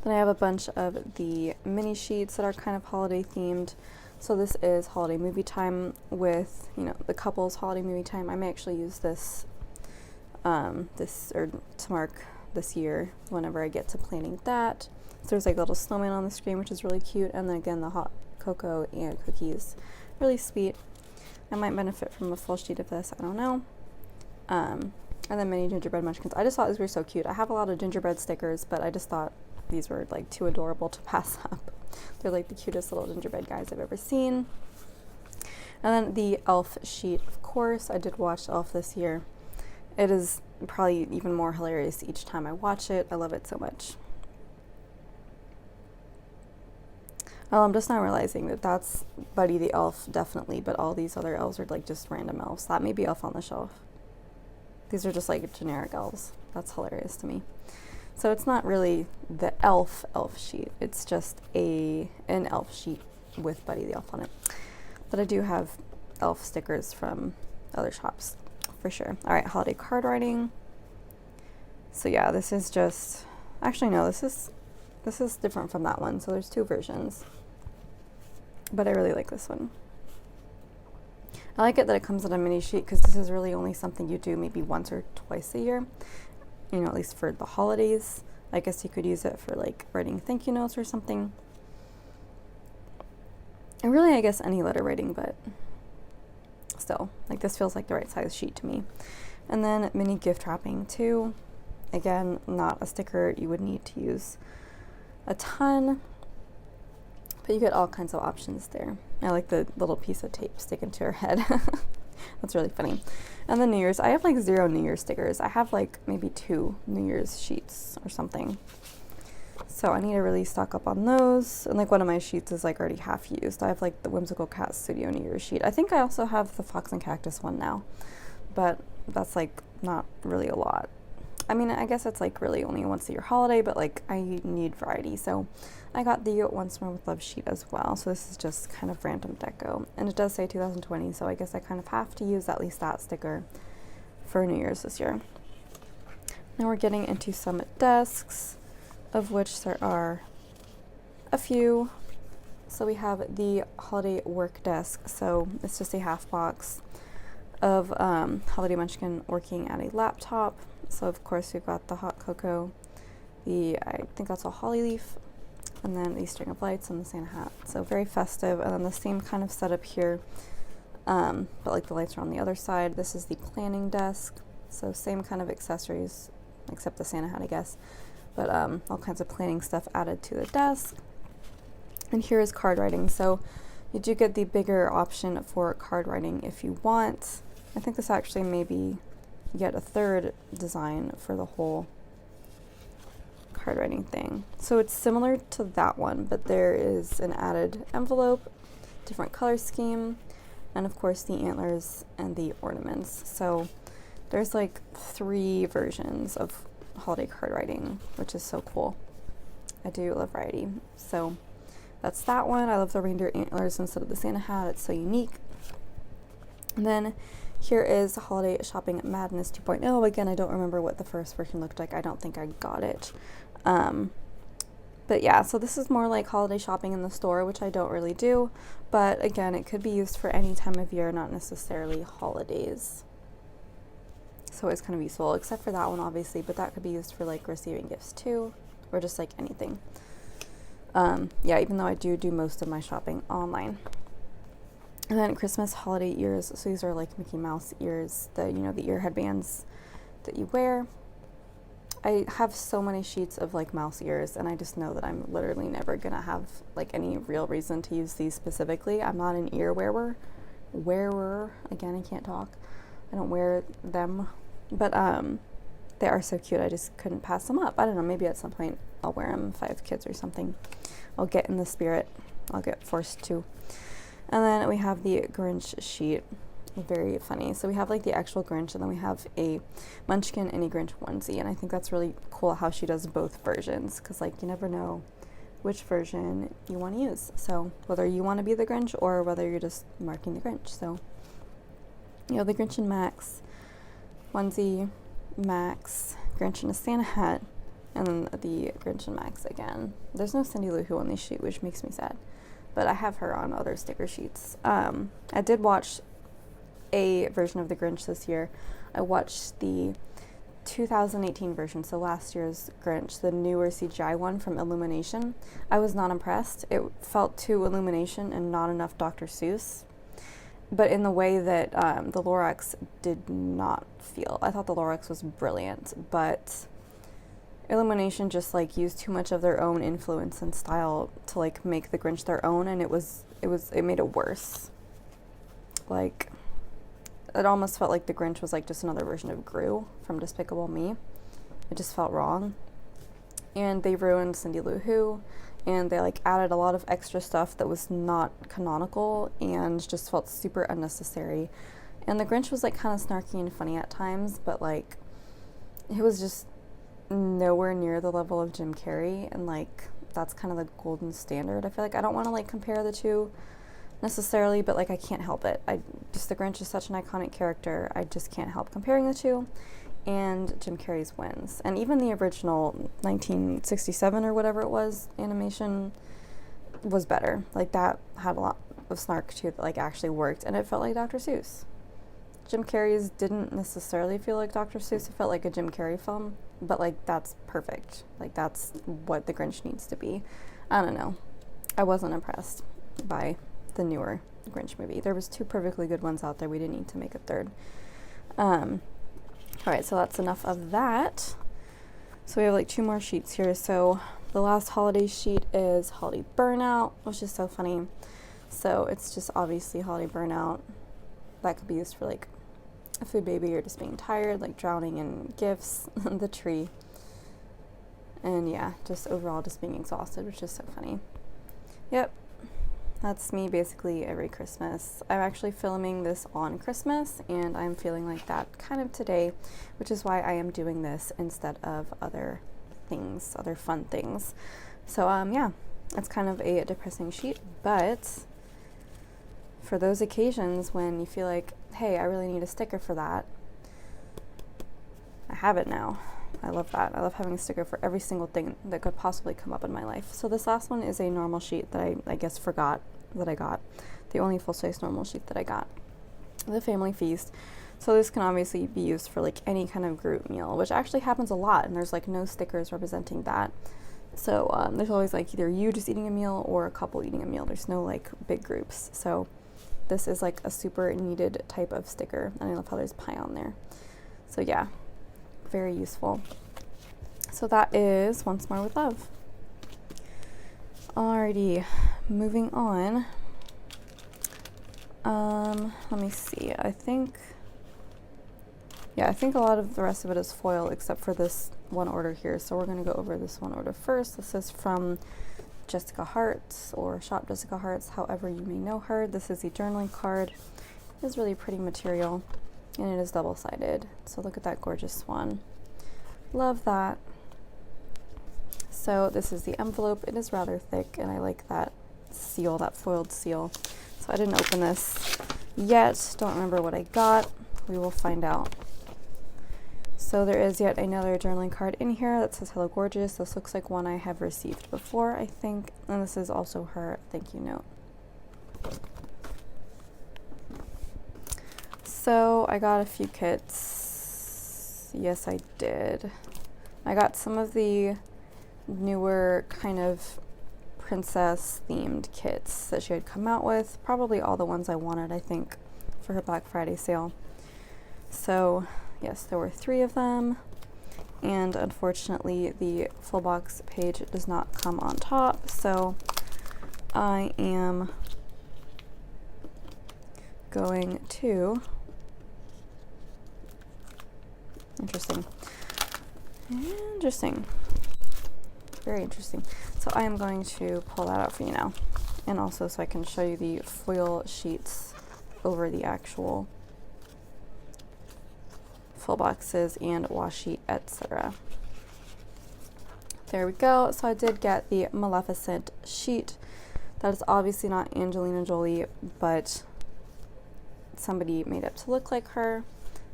Then I have a bunch of the mini sheets that are kind of holiday themed. So this is holiday movie time with, you know, the couple's holiday movie time. I may actually use this to mark this year whenever I get to planning that. So there's like a little snowman on the screen, which is really cute, and then again the hot cocoa and cookies, really sweet. I might benefit from a full sheet of this, I don't know. And then mini gingerbread munchkins. I just thought these were so cute. I have a lot of gingerbread stickers, but I just thought these were like too adorable to pass up. They're like the cutest little gingerbread guys I've ever seen. And then the elf sheet, of course. I did watch Elf this year. It is probably even more hilarious each time I watch it. I love it so much. Oh, I'm just now realizing that that's Buddy the Elf, definitely, but all these other elves are like just random elves. That may be Elf on the Shelf. These are just like generic elves. That's hilarious to me. So it's not really the elf sheet. It's just an elf sheet with Buddy the Elf on it. But I do have elf stickers from other shops for sure. All right, holiday card writing. So yeah, this is just, actually no, this is different from that one. So there's 2 versions. But I really like this one. I like it that it comes on a mini sheet because this is really only something you do maybe once or twice a year. You know, at least for the holidays. I guess you could use it for like writing thank you notes or something. And really, I guess any letter writing, but still, like this feels like the right size sheet to me. And then mini gift wrapping too. Again, not a sticker you would need to use a ton. But you get all kinds of options there. I like the little piece of tape sticking to her head. That's really funny. And then New Year's. I have like 0 New Year's stickers. I have like maybe 2 New Year's sheets or something. So I need to really stock up on those. And like one of my sheets is like already half used. I have like the Whimsical Cat Studio New Year's sheet. I think I also have the Fox and Cactus one now. But that's like not really a lot. I mean, I guess it's like really only a once a year holiday, but like I need variety. So I got the Once More with Love sheet as well. So this is just kind of random deco. And it does say 2020, so I guess I kind of have to use at least that sticker for New Year's this year. Now we're getting into some desks, of which there are a few. So we have the holiday work desk. So it's just a half box. of Holiday Munchkin working at a laptop. So of course we've got the hot cocoa, I think that's a holly leaf, and then the string of lights and the Santa hat. So very festive. And then the same kind of setup here, but like the lights are on the other side. This is the planning desk. So same kind of accessories, except the Santa hat, I guess. But all kinds of planning stuff added to the desk. And here is card writing. So you do get the bigger option for card writing if you want. I think this actually maybe get a third design for the whole card writing thing. So it's similar to that one, but there is an added envelope, different color scheme, and of course the antlers and the ornaments. So there's like 3 versions of holiday card writing, which is so cool. I do love variety. So that's that one. I love the reindeer antlers instead of the Santa hat. It's so unique. And then here is Holiday Shopping Madness 2.0. Again, I don't remember what the first version looked like. I don't think I got it. But yeah, so this is more like holiday shopping in the store, which I don't really do. But again, it could be used for any time of year, not necessarily holidays. So it's kind of useful, except for that one, obviously. But that could be used for like receiving gifts too, or just like anything. Yeah, even though I do most of my shopping online. And then Christmas holiday ears. So these are like Mickey Mouse ears, the ear headbands that you wear. I have so many sheets of like mouse ears, and I just know that I'm literally never gonna have like any real reason to use these specifically. I'm not an ear wearer. Again, I can't talk. I don't wear them, but they are so cute. I just couldn't pass them up. I don't know, maybe at some point I'll wear them if I have kids or something. I'll get in the spirit. I'll get forced to. And then we have the Grinch sheet. Very funny. So we have like the actual Grinch, and then we have a Munchkin and a Grinch onesie. And I think that's really cool how she does both versions, because like you never know which version you want to use. So whether you want to be the Grinch or whether you're just marking the Grinch. So the Grinch and Max onesie, Max, Grinch and a Santa hat, and then the Grinch and Max again. There's no Cindy Lou Who on this sheet, which makes me sad, but I have her on other sticker sheets. I did watch a version of the Grinch this year. I watched the 2018 version, so last year's Grinch, the newer CGI one from Illumination. I was not impressed. It felt too Illumination and not enough Dr. Seuss, but in the way that the Lorax did not feel. I thought the Lorax was brilliant, but Illumination just like used too much of their own influence and style to like make the Grinch their own, and it made it worse. Like, it almost felt like the Grinch was like just another version of Gru from Despicable Me. It just felt wrong. And they ruined Cindy Lou Who, and they like added a lot of extra stuff that was not canonical and just felt super unnecessary. And the Grinch was like kind of snarky and funny at times, but like it was just nowhere near the level of Jim Carrey, and like that's kind of the golden standard. I feel like I don't want to like compare the two necessarily, but like I can't help it. The Grinch is such an iconic character. I just can't help comparing the two, and Jim Carrey's wins. And even the original 1967 or whatever it was animation was better. Like that had a lot of snark to it that like actually worked, and it felt like Dr. Seuss. Jim Carrey's didn't necessarily feel like Dr. Seuss. It felt like a Jim Carrey film, but like that's perfect. Like that's what the Grinch needs to be. I don't know. I wasn't impressed by the newer Grinch movie. There was 2 perfectly good ones out there. We didn't need to make a third. Alright, so that's enough of that. So we have like 2 more sheets here. So the last holiday sheet is Holiday Burnout, which is so funny. So it's just obviously Holiday Burnout. That could be used for like a food baby or just being tired, like drowning in gifts, the tree. And yeah, just overall just being exhausted, which is so funny. Yep. That's me basically every Christmas. I'm actually filming this on Christmas, and I'm feeling like that kind of today, which is why I am doing this instead of other things, other fun things. So yeah, it's kind of a depressing sheet, but for those occasions when you feel like, hey, I really need a sticker for that, I have it now. I love that. I love having a sticker for every single thing that could possibly come up in my life. So this last one is a normal sheet that I guess forgot that I got. The only full-size normal sheet that I got. the family feast. So this can obviously be used for like any kind of group meal, which actually happens a lot, and there's like no stickers representing that. So there's always like either you just eating a meal or a couple eating a meal. There's no like big groups. So this is like a super needed type of sticker, and I love how there's pie on there. So yeah, very useful. So that is Once More with Love. Alrighty, moving on. Let me see. I think a lot of the rest of it is foil except for this one order here. So we're going to go over this one order first. This is from Jessica Hart's, or Shop Jessica Hart's, however you may know her. This is the journaling card. It is really pretty material, and it is double-sided. So look at that gorgeous swan. Love that. So this is the envelope. It is rather thick, and I like that seal, that foiled seal. So I didn't open this yet. Don't remember what I got. We will find out. So there is yet another journaling card in here that says Hello Gorgeous. This looks like one I have received before, I think. And this is also her thank you note. So I got a few kits. Yes, I did. I got some of the newer kind of princess themed kits that she had come out with. Probably all the ones I wanted, I think, for her Black Friday sale. So yes, there were 3 of them, and unfortunately the full box page does not come on top, so I am going to, interesting, very interesting. So I am going to pull that out for you now, and also so I can show you the foil sheets over the actual full boxes and washi, etc. There we go. So I did get the Maleficent sheet. That is obviously not Angelina Jolie, but somebody made it to look like her,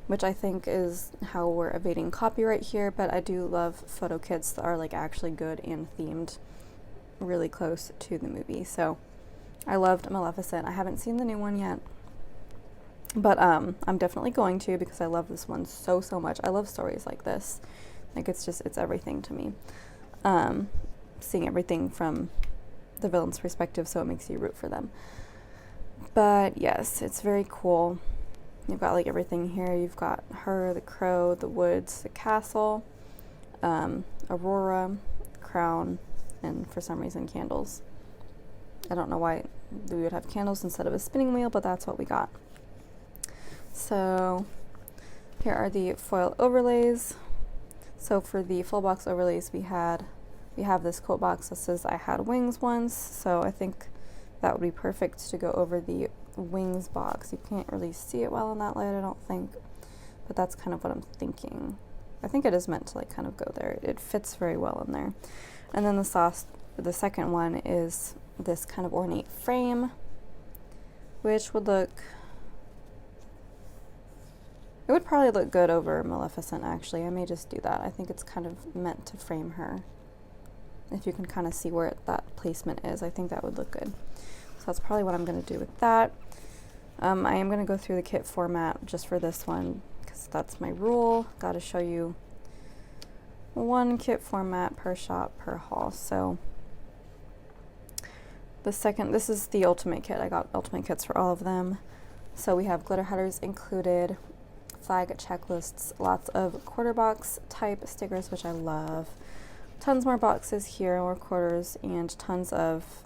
which I think is how we're evading copyright here. But I do love photo kits that are like actually good and themed really close to the movie. So I loved Maleficent. I haven't seen the new one yet, but I'm definitely going to, because I love this one so much. I love stories like this. Like it's everything to me. Seeing everything from the villain's perspective, so it makes you root for them. But yes, it's very cool. You've got like everything here. You've got her, the crow, the woods, the castle, Aurora, crown, and for some reason candles. I don't know why we would have candles instead of a spinning wheel, but that's what we got. So here are the foil overlays. So for the full box overlays, we have this quote box that says I had wings once, so I think that would be perfect to go over the wings box. You can't really see it well in that light, I don't think, but that's kind of what I'm thinking. I think it is meant to like kind of go there. It fits very well in there. And then the second one is this kind of ornate frame, which would probably look good over Maleficent, actually. I may just do that. I think it's kind of meant to frame her. If you can kind of see where that placement is, I think that would look good. So that's probably what I'm going to do with that. I am going to go through the kit format just for this one, because that's my rule. Got to show you one kit format per shop per haul. So this is the ultimate kit. I got ultimate kits for all of them. So we have glitter headers included, flag checklists, lots of quarter box type stickers, which I love. Tons more boxes here, more quarters, and tons of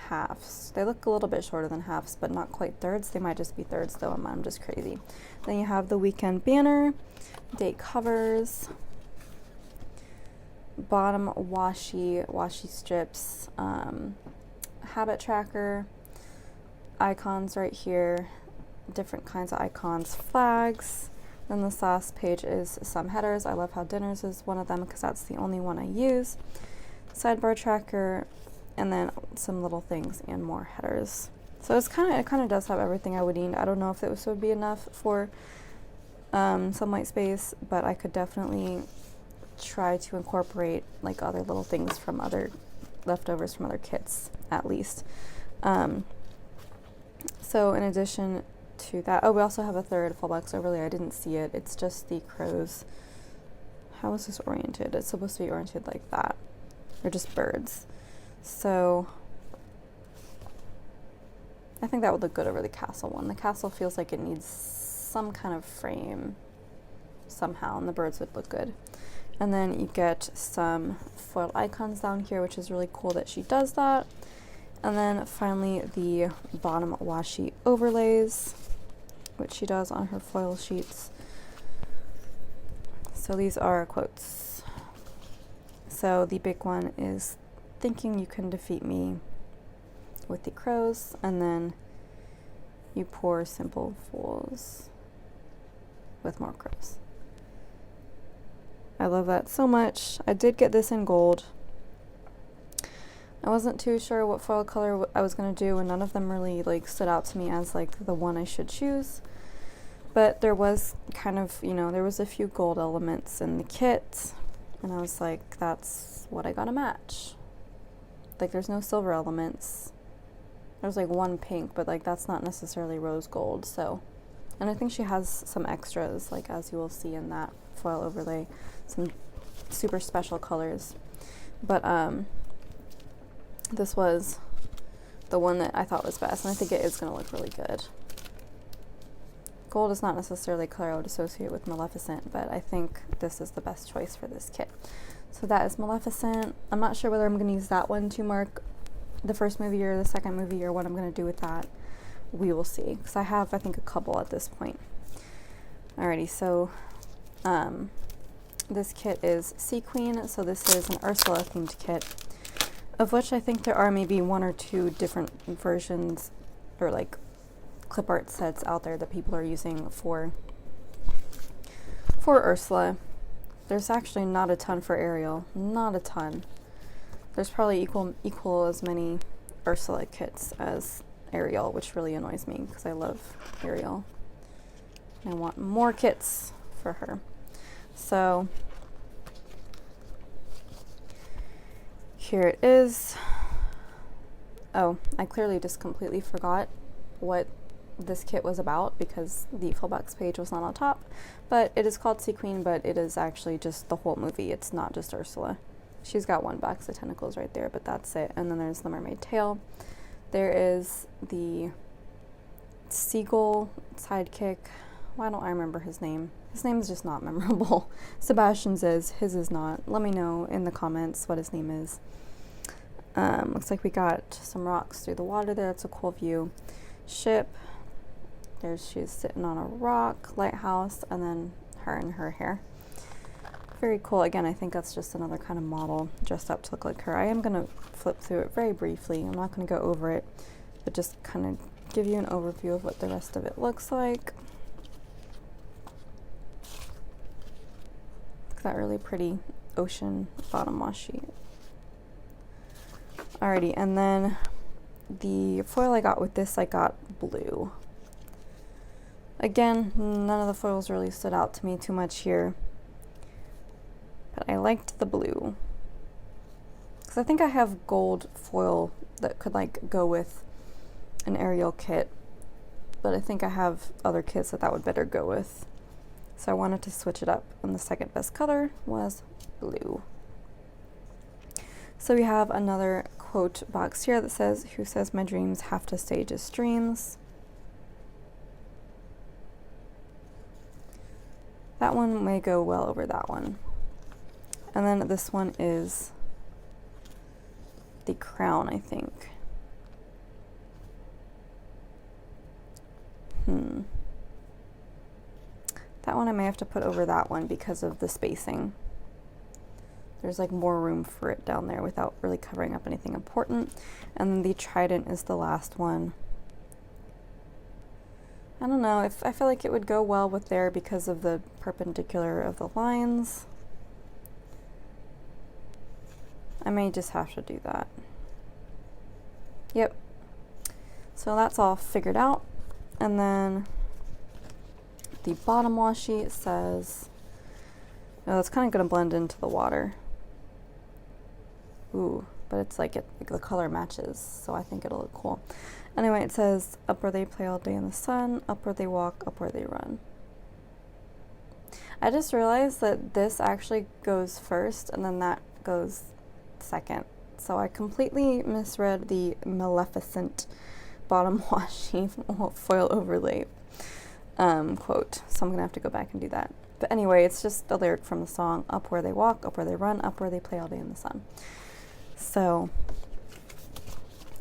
halves. They look a little bit shorter than halves, but not quite thirds. They might just be thirds though, and I'm just crazy. Then you have the weekend banner, date covers, bottom washi strips, habit tracker, icons right here, different kinds of icons, flags. Then the sauce page is some headers. I love how dinners is one of them because that's the only one I use. Sidebar tracker, and then some little things and more headers. So it kind of does have everything I would need. I don't know if this would be enough for some white space, but I could definitely try to incorporate like other little things from other leftovers from other kits at least. So in addition to that, oh, we also have a third full box overlay. I didn't see it. It's just the crows. How is this oriented? It's supposed to be oriented like that. They're just birds. So I think that would look good over the castle one. The castle feels like it needs some kind of frame somehow, and the birds would look good. And then you get some foil icons down here, which is really cool that she does that. And then finally the bottom washi overlays, which she does on her foil sheets. So these are quotes. So the big one is thinking you can defeat me with the crows, and then you poor simple fools with more crows. I love that so much. I did get this in gold. I wasn't too sure what foil color I was going to do, and none of them really like stood out to me as like the one I should choose. But there was kind of, you know, there was a few gold elements in the kit, and I was like, that's what I gotta match. Like, there's no silver elements. There's like one pink, but like that's not necessarily rose gold, so. And I think she has some extras, like as you will see in that foil overlay, some super special colors. But this was the one that I thought was best, and I think it is going to look really good. Gold is not necessarily a color I would associate with Maleficent, but I think this is the best choice for this kit. So that is Maleficent. I'm not sure whether I'm going to use that one to mark the first movie or the second movie, or what I'm going to do with that. We will see, because I have, I think, a couple at this point. Alrighty, so this kit is Sea Queen, so this is an Ursula themed kit, of which I think there are maybe one or two different versions, or like clip art sets out there that people are using for Ursula. There's actually not a ton for Ariel, not a ton. There's probably equal as many Ursula kits as Ariel, which really annoys me because I love Ariel. I want more kits for her. So here it is. Oh, I clearly just completely forgot what this kit was about because the full box page was not on top, but it is called Sea Queen, but it is actually just the whole movie. It's not just Ursula. She's got one box of tentacles right there, but that's it. And then there's the mermaid tail. There is the seagull sidekick. Why don't I remember his name? His name is just not memorable. Sebastian's is, his is not. Let me know in the comments what his name is. Looks like we got some rocks through the water there. That's a cool view. Ship. She's sitting on a rock. Lighthouse, and then her and her hair. Very cool. Again, I think that's just another kind of model dressed up to look like her. I am going to flip through it very briefly. I'm not going to go over it, but just kind of give you an overview of what the rest of it looks like. Look at that really pretty ocean bottom washi. Alrighty, and then the foil I got with this, I got blue. Again, none of the foils really stood out to me too much here. But I liked the blue. Because I think I have gold foil that could like go with an Ariel kit. But I think I have other kits that would better go with. So I wanted to switch it up. And the second best color was blue. So we have another quote box here that says, "Who says my dreams have to stay just dreams?" That one may go well over that one. And then this one is the crown, I think. That one I may have to put over that one because of the spacing. There's like more room for it down there without really covering up anything important. And then the trident is the last one. I don't know, I feel like it would go well with there because of the perpendicular of the lines. I may just have to do that. Yep. So that's all figured out. And then the bottom washi says, oh, it's kind of going to blend into the water. Ooh, but it's like the color matches, so I think it'll look cool. Anyway, it says, up where they play all day in the sun, up where they walk, up where they run. I just realized that this actually goes first, and then that goes second. So I completely misread the Maleficent bottom washi foil overlay quote. So I'm going to have to go back and do that. But anyway, it's just a lyric from the song, up where they walk, up where they run, up where they play all day in the sun. So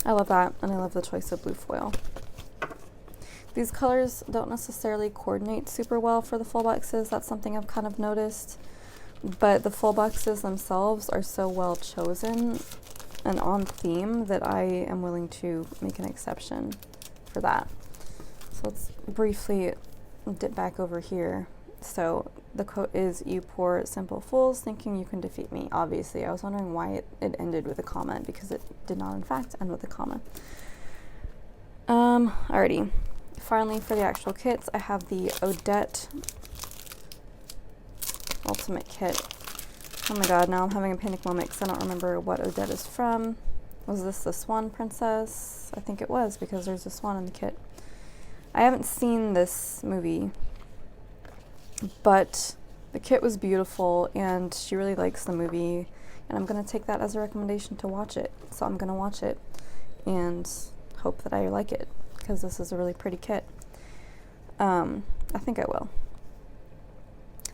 I love that, and I love the choice of blue foil. These colors don't necessarily coordinate super well for the full boxes. That's something I've kind of noticed. But the full boxes themselves are so well chosen and on theme that I am willing to make an exception for that. So let's briefly dip back over here. So the quote is, "You poor simple fools, thinking you can defeat me." Obviously, I was wondering why it ended with a comma, because it did not in fact end with a comma. Alrighty. Finally, for the actual kits, I have the Odette Ultimate Kit. Oh my god, now I'm having a panic moment because I don't remember what Odette is from. Was this the Swan Princess? I think it was, because there's a swan in the kit. I haven't seen this movie, but the kit was beautiful, and she really likes the movie, and I'm going to take that as a recommendation to watch it. So I'm going to watch it and hope that I like it, because this is a really pretty kit. I think I will.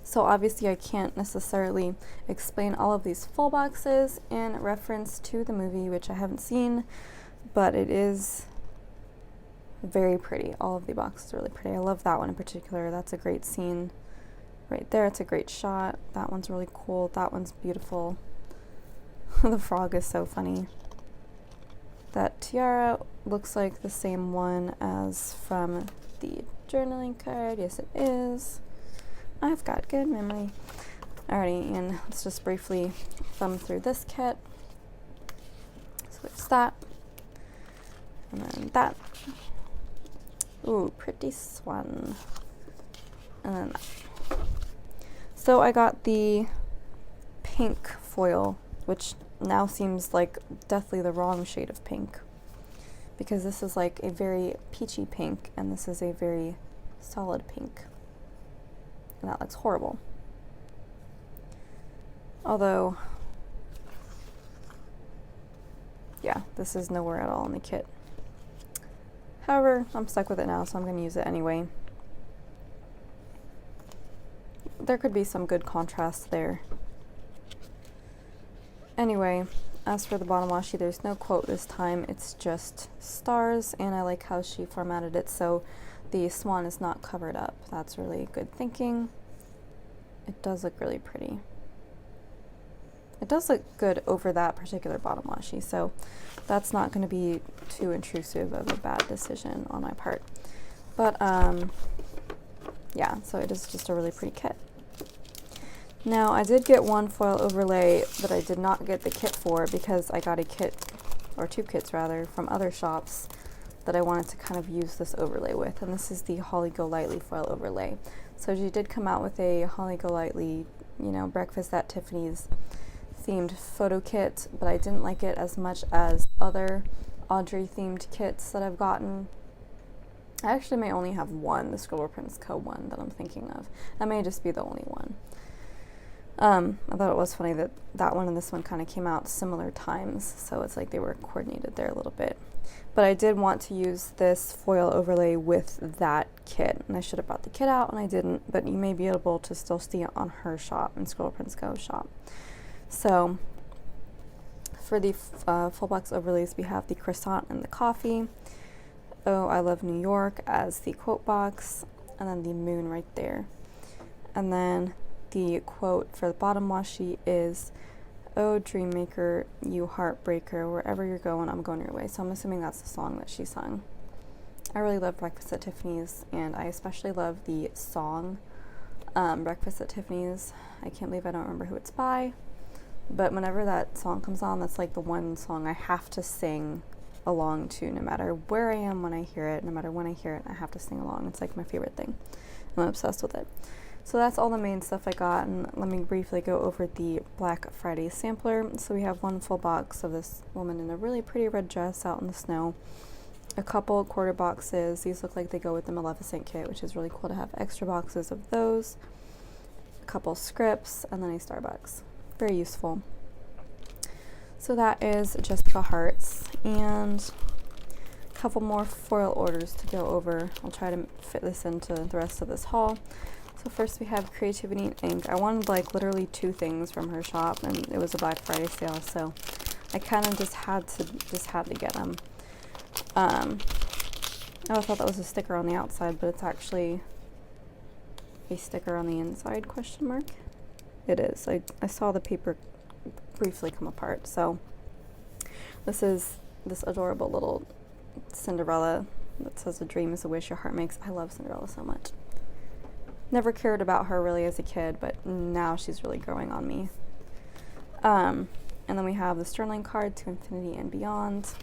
So obviously I can't necessarily explain all of these full boxes in reference to the movie, which I haven't seen, but it is very pretty. All of the boxes are really pretty. I love that one in particular. That's a great scene right there. It's a great shot. That one's really cool. That one's beautiful. The frog is so funny. That tiara looks like the same one as from the journaling card. Yes, it is. I've got good memory. Alrighty, and let's just briefly thumb through this kit. So there's that. And then that. Ooh, pretty swan. And then that. So I got the pink foil, which now seems like definitely the wrong shade of pink, because this is like a very peachy pink, and this is a very solid pink. And that looks horrible. Although, yeah, this is nowhere at all in the kit. However, I'm stuck with it now, so I'm going to use it anyway. There could be some good contrast there. Anyway, as for the bottom washi, there's no quote this time. It's just stars, and I like how she formatted it so the swan is not covered up. That's really good thinking. It does look really pretty. It does look good over that particular bottom washi, so that's not going to be too intrusive of a bad decision on my part. But yeah, so it is just a really pretty kit. Now, I did get one foil overlay that I did not get the kit for, because I got a kit, or two kits rather, from other shops that I wanted to kind of use this overlay with, and this is the Holly Golightly foil overlay. So she did come out with a Holly Golightly, you know, Breakfast at Tiffany's themed photo kit, but I didn't like it as much as other Audrey themed kits that I've gotten. I actually may only have one, the ScribblePrintsCo one that I'm thinking of. That may just be the only one. I thought it was funny that that one and this one kind of came out similar times, so it's like they were coordinated there a little bit. But I did want to use this foil overlay with that kit, and I should have brought the kit out, and I didn't, but you may be able to still see it on her shop, in ScribblePrintsCo shop. So, for the full box overlays, we have the croissant and the coffee. Oh, I love New York as the quote box, and then the moon right there. And then the quote for the bottom washi is, "Oh, dream maker, you heartbreaker, wherever you're going, I'm going your way." So I'm assuming that's the song that she sung. I really love Breakfast at Tiffany's, and I especially love the song Breakfast at Tiffany's. I can't believe I don't remember who it's by, but whenever that song comes on, that's like the one song I have to sing along to, no matter where I am when I hear it, no matter when I hear it, I have to sing along. It's like my favorite thing. I'm obsessed with it. So that's all the main stuff I got, and let me briefly go over the Black Friday sampler. So we have one full box of this woman in a really pretty red dress out in the snow. A couple quarter boxes. These look like they go with the Maleficent kit, which is really cool to have extra boxes of those. A couple scripts, and then a Starbucks. Very useful. So that is Jessica Hearts, and a couple more foil orders to go over. I'll try to fit this into the rest of this haul. So first we have Creativity and Ink. I wanted like literally 2 things from her shop, and it was a Black Friday sale, so I kind of just had to get them. I thought that was a sticker on the outside, but it's actually a sticker on the inside, question mark. It is. I saw the paper briefly come apart. So this is this adorable little Cinderella that says a dream is a wish your heart makes. I love Cinderella so much. Never cared about her really as a kid, but now she's really growing on me. And then we have the Sterling card to Infinity and Beyond.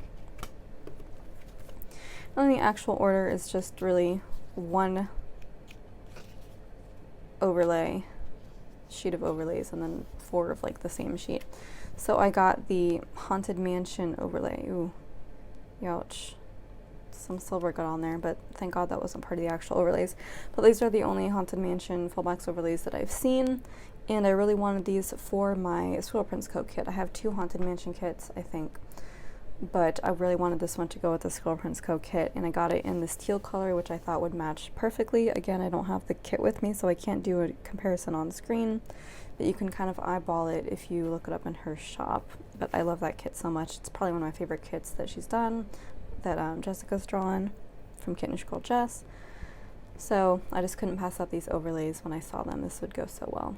And then the actual order is just really one overlay, sheet of overlays, and then 4 of like the same sheet. So I got the Haunted Mansion overlay. Ooh, ouch. Some silver got on there, but thank God that wasn't part of the actual overlays. But these are the only Haunted Mansion full box overlays that I've seen, and I really wanted these for my ScribblePrintsCo kit. I have 2 Haunted Mansion kits, I think, but I really wanted this one to go with the ScribblePrintsCo kit, and I got it in this teal color, which I thought would match perfectly. Again, I don't have the kit with me, so I can't do a comparison on screen, but you can kind of eyeball it if you look it up in her shop. But I love that kit so much. It's probably one of my favorite kits that she's done, that Jessica's drawn from Kittenish Girl Jess. So I just couldn't pass up these overlays when I saw them. This would go so well.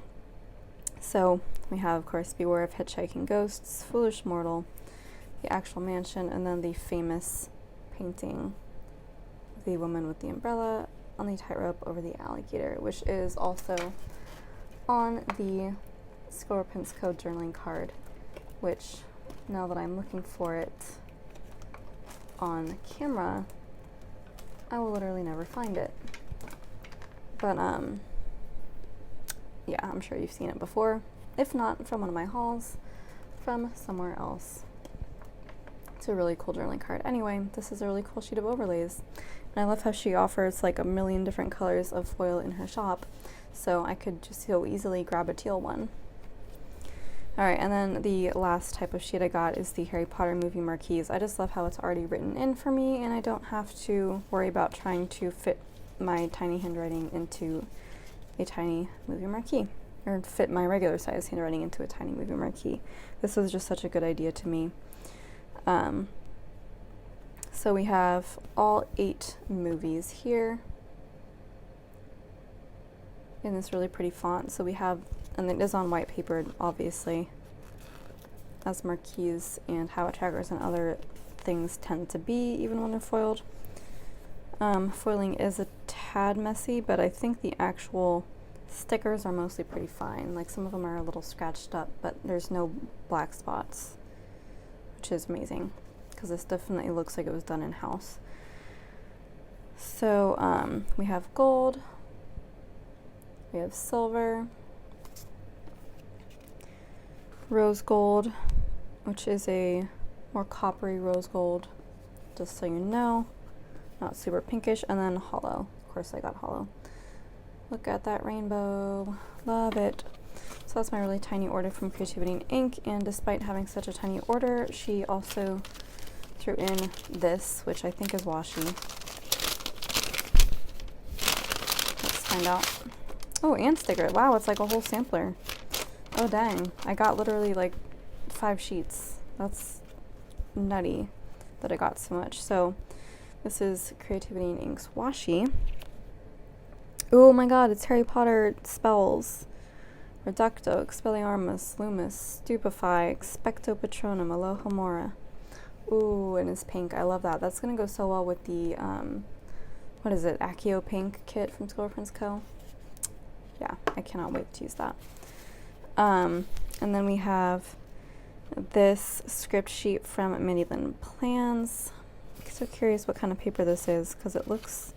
So we have, of course, Beware of Hitchhiking Ghosts, Foolish Mortal, the actual mansion, and then the famous painting, the woman with the umbrella on the tightrope over the alligator, which is also on the ScribblePrintsCo journaling card, which, now that I'm looking for it on camera, I will literally never find it. But yeah, I'm sure you've seen it before. If not, from one of my hauls, from somewhere else. It's a really cool journaling card. Anyway, this is a really cool sheet of overlays. And I love how she offers like a million different colors of foil in her shop. So I could just so easily grab a teal one. Alright, and then the last type of sheet I got is the Harry Potter movie marquees. I just love how it's already written in for me, and I don't have to worry about trying to fit my tiny handwriting into a tiny movie marquee, or fit my regular size handwriting into a tiny movie marquee. This was just such a good idea to me. So we have all 8 movies here in this really pretty font. So we have, and it is on white paper, obviously, as marquees and habit trackers and other things tend to be, even when they're foiled. Foiling is a tad messy, but I think the actual stickers are mostly pretty fine. Like, some of them are a little scratched up, but there's no black spots, which is amazing, because this definitely looks like it was done in-house. So we have gold, we have silver, rose gold, which is a more coppery rose gold, just so you know, not super pinkish, and then hollow. Of course I got hollow. Look at that rainbow, love it. So that's my really tiny order from Creativity and Ink, and despite having such a tiny order, she also threw in this, which I think is washi. Let's find out. Oh, and sticker. Wow, it's like a whole sampler. Oh dang, I got literally like 5 sheets. That's nutty that I got so much. So this is Creativity and Ink's washi. Oh my god, it's Harry Potter spells. Reducto, Expelliarmus, Lumus, Stupefy, Expecto Patronum, Alohomora. Ooh, and it's pink. I love that. That's gonna go so well with the, what is it, Accio Pink kit from ScribblePrintsCo. Yeah, I cannot wait to use that. And then we have this script sheet from Mindyland Plans. I'm so curious what kind of paper this is, because it looks,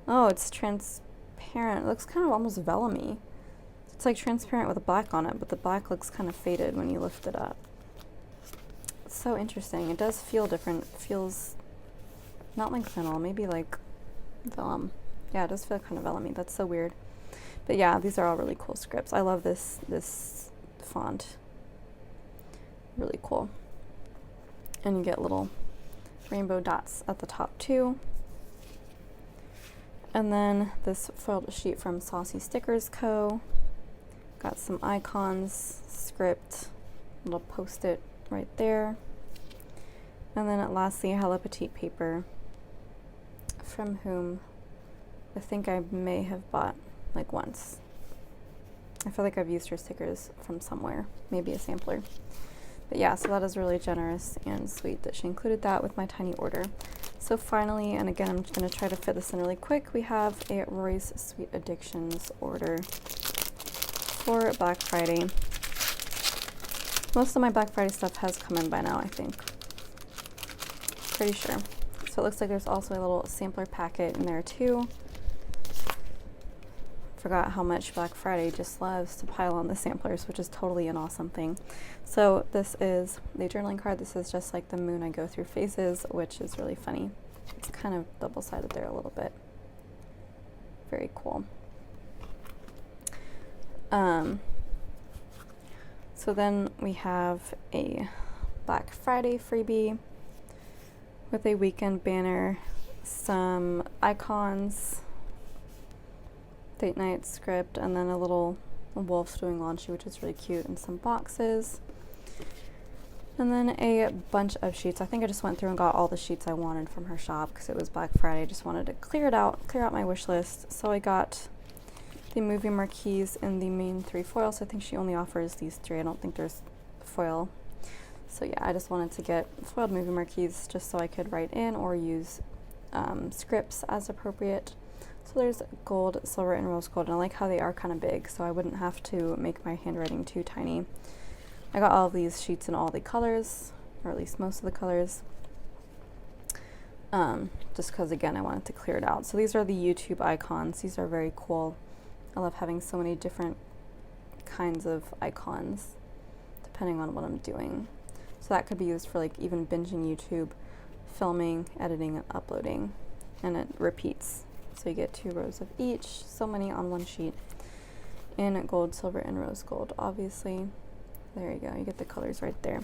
oh, it's transparent. transparent. It looks kind of almost vellum-y. It's like transparent with black on it, but the black looks kind of faded when you lift it up. It's so interesting. It does feel different. It feels not like vinyl, maybe like vellum. Yeah, it does feel kind of vellum-y. That's so weird. But yeah, these are all really cool scripts. I love this font. Really cool. And you get little rainbow dots at the top too. And then this foiled sheet from ScribblePrintsCo. Got some icons, script, little post-it right there. And then lastly, Hello Petite paper, from whom I think I may have bought like once. I feel like I've used her stickers from somewhere, maybe a sampler. But yeah, so that is really generous and sweet that she included that with my tiny order. So finally, and again, I'm just going to try to fit this in really quick, we have a Rory's Sweet Addictions order for Black Friday. Most of my Black Friday stuff has come in by now, I think. Pretty sure. So it looks like there's also a little sampler packet in there too. Forgot how much Black Friday just loves to pile on the samplers, which is totally an awesome thing. So this is the journaling card. This is just like the moon I go through phases, which is really funny. It's kind of double-sided there a little bit. Very cool. So then we have a Black Friday freebie with a weekend banner, some icons, date night script, and then a little wolf doing laundry, which is really cute, and some boxes. And then a bunch of sheets. I think I just went through and got all the sheets I wanted from her shop because it was Black Friday. I just wanted to clear out my wish list. So I got the movie marquees in the main 3 foils. I think she only offers these 3. I don't think there's foil. So yeah, I just wanted to get foiled movie marquees just so I could write in or use scripts as appropriate. So there's gold, silver, and rose gold, and I like how they are kind of big, so I wouldn't have to make my handwriting too tiny. I got all of these sheets in all the colors, or at least most of the colors, just because, again, I wanted to clear it out. So these are the YouTube icons. These are very cool. I love having so many different kinds of icons, depending on what I'm doing. So that could be used for like even binging YouTube, filming, editing, and uploading, and it repeats. So you get 2 rows of each, so many on one sheet, in gold, silver, and rose gold, obviously. There you go, you get the colors right there.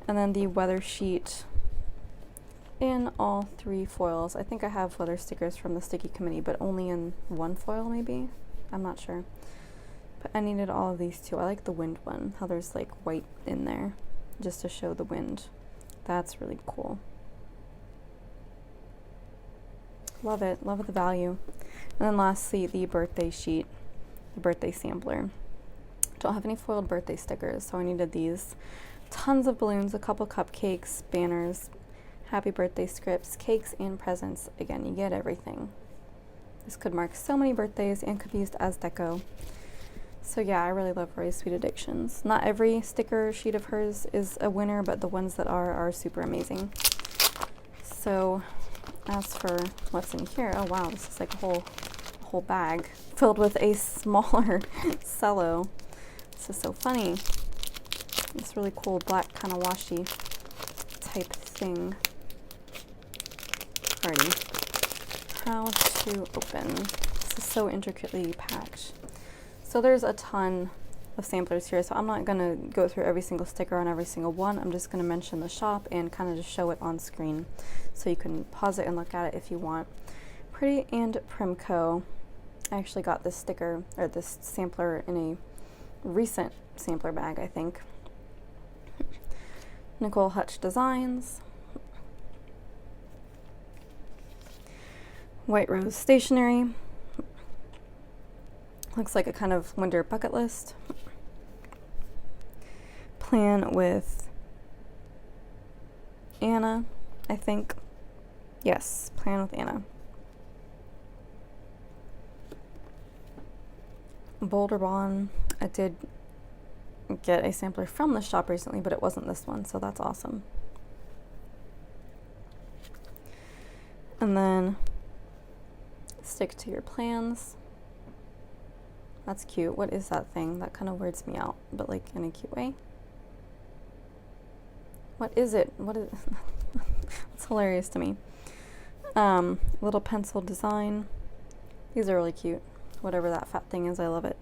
And then the weather sheet in all 3 foils. I think I have weather stickers from the Sticky Committee, but only in 1 foil maybe? I'm not sure. But I needed all of these too. I like the wind one, how there's like white in there, just to show the wind. That's really cool. Love it, love the value. And then lastly, the birthday sheet, the birthday sampler. Don't have any foiled birthday stickers, so I needed these. Tons of balloons, a couple cupcakes, banners, happy birthday scripts, cakes, and presents. Again, you get everything. This could mark so many birthdays and could be used as deco. So yeah, I really love Rory's Sweet Addictions. Not every sticker sheet of hers is a winner, but the ones that are super amazing. So as for what's in here, oh wow, this is like a whole bag filled with a smaller cello. This is so funny. This really cool black kind of washi type thing. Alrighty, how to open. This is so intricately packed. So there's a ton of samplers here, so I'm not going to go through every single sticker on every single one. I'm just going to mention the shop and kind of just show it on screen so you can pause it and look at it if you want. Pretty and Primco. I actually got this sticker, or this sampler, in a recent sampler bag, I think. Nicole Hutch Designs. White Rose Stationery. Looks like a kind of winter bucket list. Plan with Anna, I think. Yes, Plan with Anna. Boulder Bond. I did get a sampler from the shop recently, but it wasn't this one, so that's awesome. And then Stick to Your Plans. That's cute. What is that thing? That kind of weirds me out, but like in a cute way. What is it? What is it's hilarious to me. Little pencil design. These are really cute. Whatever that fat thing is, I love it.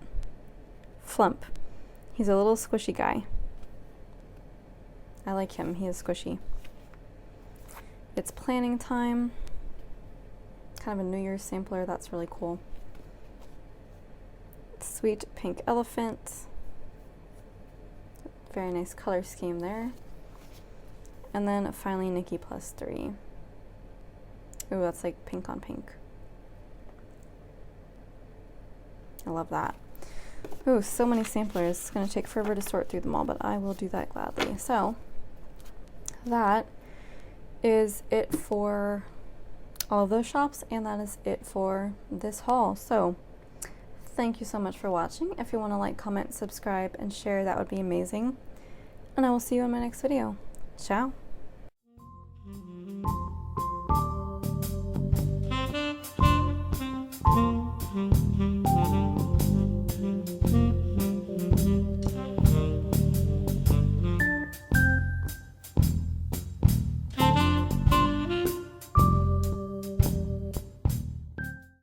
Flump. He's a little squishy guy. I like him. He is squishy. It's planning time. Kind of a New Year's sampler. That's really cool. Sweet pink elephant. Very nice color scheme there. And then finally Nikki +3. Ooh, that's like pink on pink. I love that. Ooh, so many samplers. It's going to take forever to sort through them all, but I will do that gladly. So that is it for all of those shops, and that is it for this haul. So thank you so much for watching. If you want to like, comment, subscribe, and share, that would be amazing. And I will see you in my next video. Ciao.